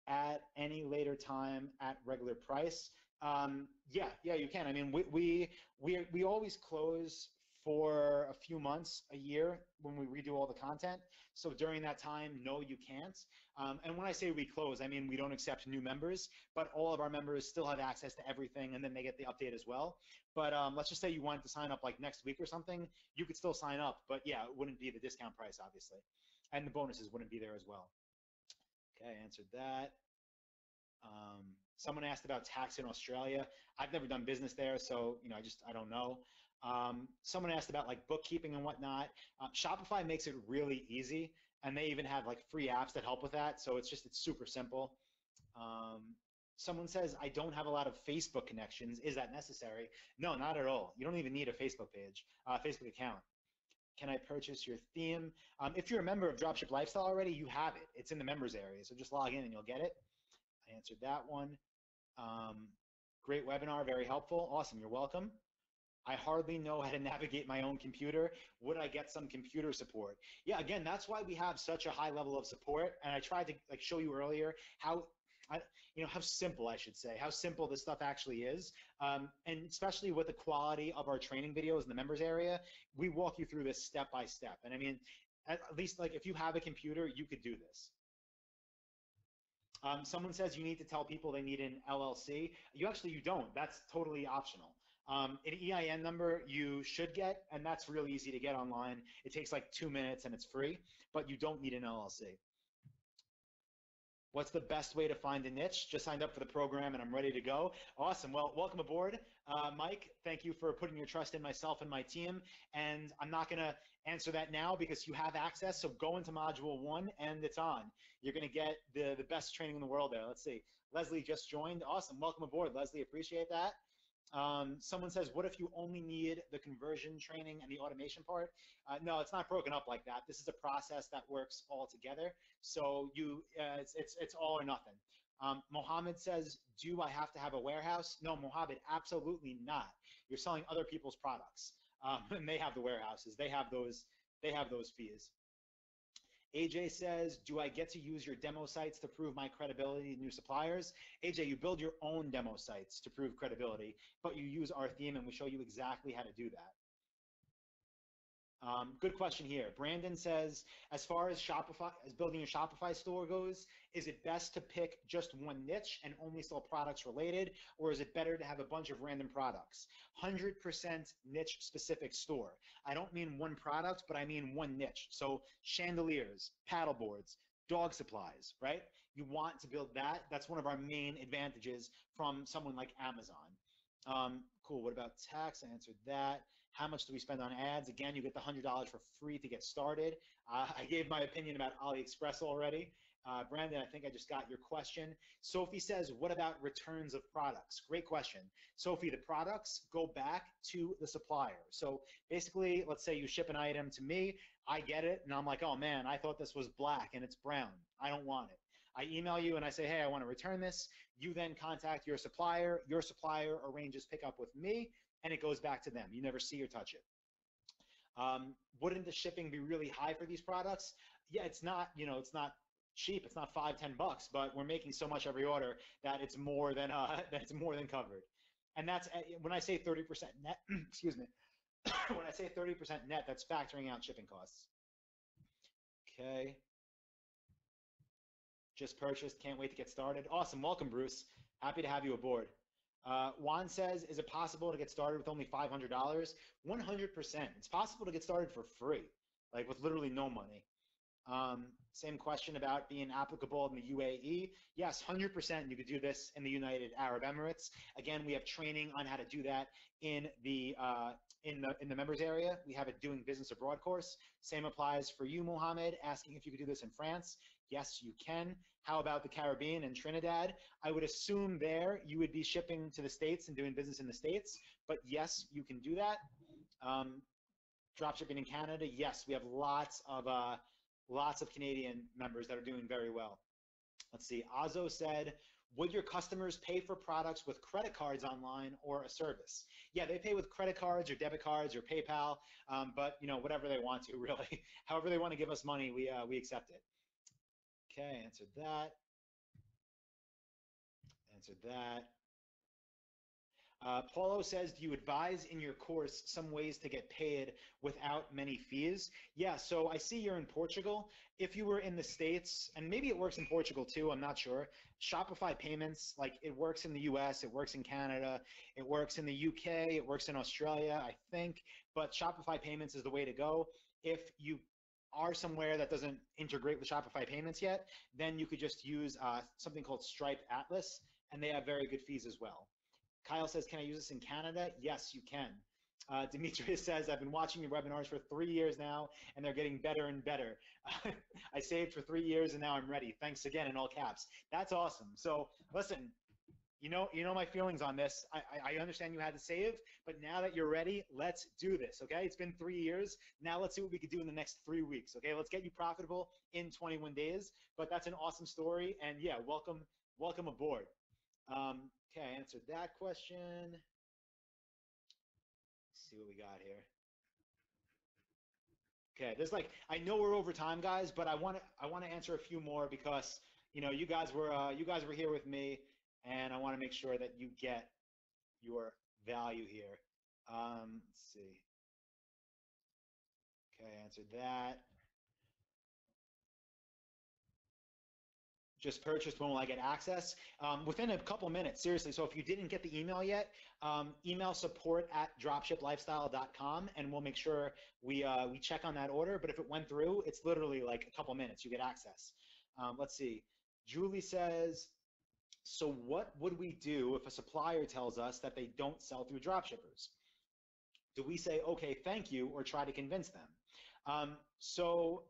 at any later time at regular price? Yeah, you can. I mean, we always close for a few months, a year, when we redo all the content. So during that time, no, you can't. And when I say we close, I mean we don't accept new members, but all of our members still have access to everything, and then they get the update as well. But let's just say you wanted to sign up like next week or something, you could still sign up, but yeah, it wouldn't be the discount price, obviously. And the bonuses wouldn't be there as well. Okay, I answered that. Someone asked about tax in Australia. I've never done business there, so you know, I don't know. Someone asked about like bookkeeping and whatnot. Shopify makes it really easy, and they even have like free apps that help with that. So it's super simple. Someone says, I don't have a lot of Facebook connections. Is that necessary? No, not at all. You don't even need a Facebook page, Facebook account. Can I purchase your theme? If you're a member of Dropship Lifestyle already, you have it. It's in the members area. So just log in and you'll get it. I answered that one. Great webinar, very helpful. Awesome, you're welcome. I hardly know how to navigate my own computer. Would I get some computer support? Yeah, again, that's why we have such a high level of support. And I tried to like show you earlier how simple, I should say, how simple this stuff actually is. And especially with the quality of our training videos in the members area, we walk you through this step by step. And I mean, at least like if you have a computer, you could do this. Someone says you need to tell people they need an LLC. You don't. That's totally optional. An EIN number you should get, and that's really easy to get online. It takes like 2 minutes and it's free, but you don't need an LLC. What's the best way to find a niche? Just signed up for the program and I'm ready to go. Awesome. Well, welcome aboard. Mike, thank you for putting your trust in myself and my team. And I'm not going to answer that now because you have access. So go into module 1 and it's on. You're going to get the best training in the world there. Let's see. Leslie just joined. Awesome. Welcome aboard, Leslie. Appreciate that. Someone says, what if you only need the conversion training and the automation part? No, it's not broken up like that. This is a process that works all together. So it's all or nothing. Mohammed says, do I have to have a warehouse? No, Mohammed, absolutely not. You're selling other people's products. And they have the warehouses. They have those fees. AJ says, do I get to use your demo sites to prove my credibility to new suppliers? AJ, you build your own demo sites to prove credibility, but you use our theme and we show you exactly how to do that. Good question here. Brandon says, as far as building a Shopify store goes, is it best to pick just one niche and only sell products related, or is it better to have a bunch of random products? 100% niche specific store. I don't mean one product, but I mean one niche. So chandeliers, paddle boards, dog supplies, right? You want to build that. That's one of our main advantages from someone like Amazon. Cool, what about tax? I answered that. How much do we spend on ads? Again, you get the $100 for free to get started. I gave my opinion about AliExpress already. Brandon, I think I just got your question. Sophie says, what about returns of products? Great question. Sophie, the products go back to the supplier. So basically, let's say you ship an item to me, I get it, and I'm like, oh man, I thought this was black and it's brown. I don't want it. I email you and I say, hey, I want to return this. You then contact your supplier arranges pickup with me, and it goes back to them. You never see or touch it. Wouldn't the shipping be really high for these products? yeah, it's not, it's not cheap. It's not $5-10, but we're making so much every order that it's more than that's more than covered. And that's when I say 30% net. Excuse me. When I say 30% net, that's factoring out shipping costs. Okay. Just purchased. Can't wait to get started. Awesome. Welcome, Bruce. Happy to have you aboard. Juan says, is it possible to get started with only $500? 100%. It's possible to get started for free, like with literally no money. Same question about being applicable in the UAE. Yes, 100% you could do this in the United Arab Emirates. Again, we have training on how to do that in the members area. We have a doing business abroad course. Same applies for you, Mohammed, asking if you could do this in France. Yes, you can. How about the Caribbean and Trinidad? I would assume there you would be shipping to the States and doing business in the States, but yes, you can do that. Drop shipping in Canada, yes, we have lots of Canadian members that are doing very well. Let's see, Azo said, would your customers pay for products with credit cards online or a service? Yeah, they pay with credit cards or debit cards or PayPal, but whatever they want to, really. However they want to give us money, we accept it. Okay, answered that. Answered that. Paulo says, do you advise in your course some ways to get paid without many fees? Yeah, so I see you're in Portugal. If you were in the States, and maybe it works in Portugal too, I'm not sure. Shopify payments, like it works in the US, it works in Canada, it works in the UK, it works in Australia, I think, but Shopify payments is the way to go. If you are somewhere that doesn't integrate with Shopify payments yet, then you could just use something called Stripe Atlas, and they have very good fees as well. Kyle says, can I use this in Canada? Yes, you can. Demetrius says, I've been watching your webinars for 3 years now, and they're getting better and better. I saved for 3 years, and now I'm ready. Thanks again, in all caps. That's awesome. So listen, you know my feelings on this. I understand you had to save, but now that you're ready, let's do this, okay? It's been 3 years. Now let's see what we could do in the next 3 weeks, okay? Let's get you profitable in 21 days. But that's an awesome story, and yeah, welcome aboard. Okay, I answered that question. Let's see what we got here. Okay, there's I know we're over time, guys, but I want to answer a few more because you guys were here with me, and I want to make sure that you get your value here. Let's see. Okay, I answered that. Just purchased, when will I get access? Within a couple minutes, seriously. So if you didn't get the email yet, email support@dropshiplifestyle.com, and we'll make sure we check on that order. But if it went through, it's literally like a couple minutes, you get access. Let's see. Julie says, so what would we do if a supplier tells us that they don't sell through dropshippers? Do we say, okay, thank you, or try to convince them? So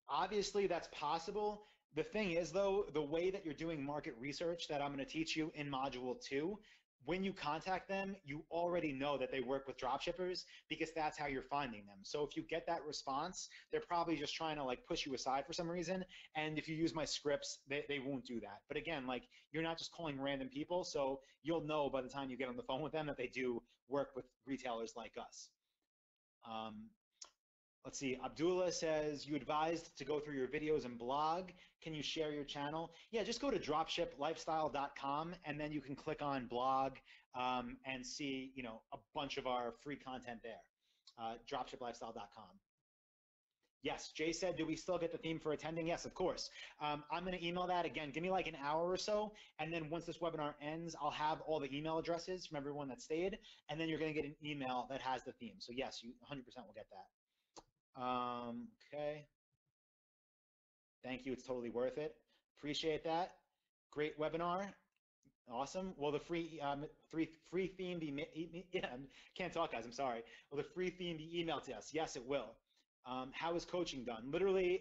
obviously that's possible. The thing is, though, the way that you're doing market research that I'm going to teach you in Module 2, when you contact them, you already know that they work with dropshippers because that's how you're finding them. So if you get that response, they're probably just trying to push you aside for some reason. And if you use my scripts, they won't do that. But again, you're not just calling random people, so you'll know by the time you get on the phone with them that they do work with retailers like us. Let's see, Abdullah says, you advised to go through your videos and blog. Can you share your channel? Yeah, just go to dropshiplifestyle.com, and then you can click on blog and see, a bunch of our free content there. Dropshiplifestyle.com. Yes, Jay said, do we still get the theme for attending? Yes, of course. I'm going to email that again. Give me an hour or so, and then once this webinar ends, I'll have all the email addresses from everyone that stayed, and then you're going to get an email that has the theme. So yes, you 100% will get that. Okay. Thank you. It's totally worth it. Appreciate that. Great webinar. Awesome. Will the free theme be can't talk, guys. I'm sorry. Will the free theme be emailed to us? Yes, it will. How is coaching done? Literally,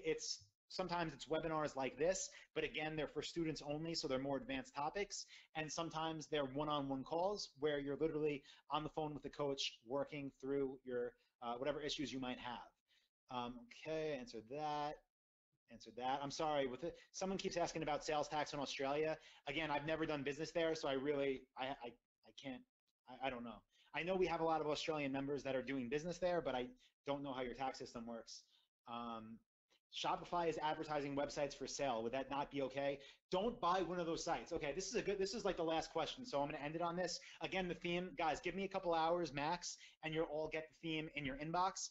sometimes it's webinars like this, but again, they're for students only, so they're more advanced topics. And sometimes they're one-on-one calls where you're literally on the phone with the coach working through your whatever issues you might have. Okay, answered that. I'm sorry, someone keeps asking about sales tax in Australia. Again, I've never done business there, so I can't, I don't know. I know we have a lot of Australian members that are doing business there, but I don't know how your tax system works. Shopify is advertising websites for sale. Would that not be okay? Don't buy one of those sites. Okay, this is like the last question, so I'm gonna end it on this. Again, the theme, guys, give me a couple hours max, and you'll all get the theme in your inbox,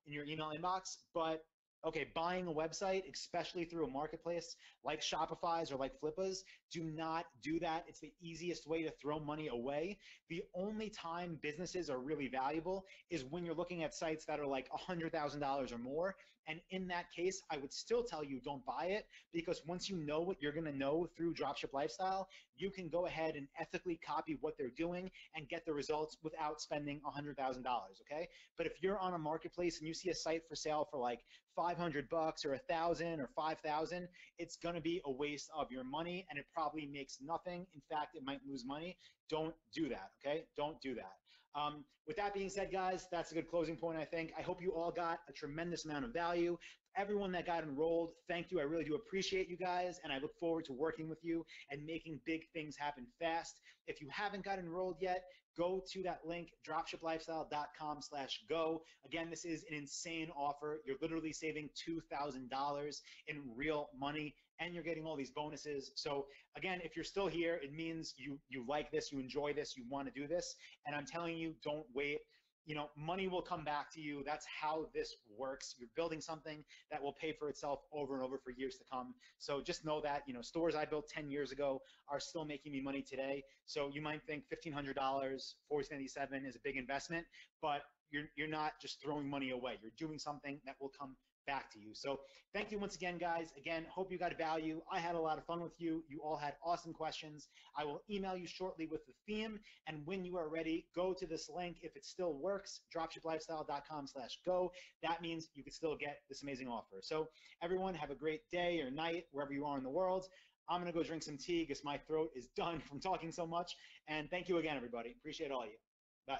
in your email inbox. But okay, buying a website, especially through a marketplace like Shopify's or like Flippa's, do not do that. It's the easiest way to throw money away. The only time businesses are really valuable is when you're looking at sites that are like $100,000 or more. And in that case, I would still tell you don't buy it, because once you know what you're gonna know through Dropship Lifestyle, you can go ahead and ethically copy what they're doing and get the results without spending $100,000, okay? But if you're on a marketplace and you see a site for sale for like $500 or 1,000 or 5,000, it's gonna be a waste of your money, and it probably makes nothing. In fact, it might lose money. Don't do that, okay? Don't do that. With that being said, guys, that's a good closing point, I think. I hope you all got a tremendous amount of value. Everyone that got enrolled, thank you. I really do appreciate you guys, and I look forward to working with you and making big things happen fast. If you haven't got enrolled yet, go to that link, dropshiplifestyle.com/go. Again, this is an insane offer. You're literally saving $2,000 in real money, and you're getting all these bonuses. So again, if you're still here, it means you like this, you enjoy this, you want to do this. And I'm telling you, don't wait. You know, money will come back to you. That's how this works. You're building something that will pay for itself over and over for years to come. So just know that, you know, stores I built 10 years ago are still making me money today. So you might think $1,500, $497 is a big investment, but you're not just throwing money away. You're doing something that will come back to you. So thank you once again, guys. Again, hope you got value. I had a lot of fun with you. You all had awesome questions. I will email you shortly with the theme. And when you are ready, go to this link. If it still works, dropshiplifestyle.com/go. That means you can still get this amazing offer. So everyone, have a great day or night, wherever you are in the world. I'm going to go drink some tea because my throat is done from talking so much. And thank you again, everybody. Appreciate all of you. Bye.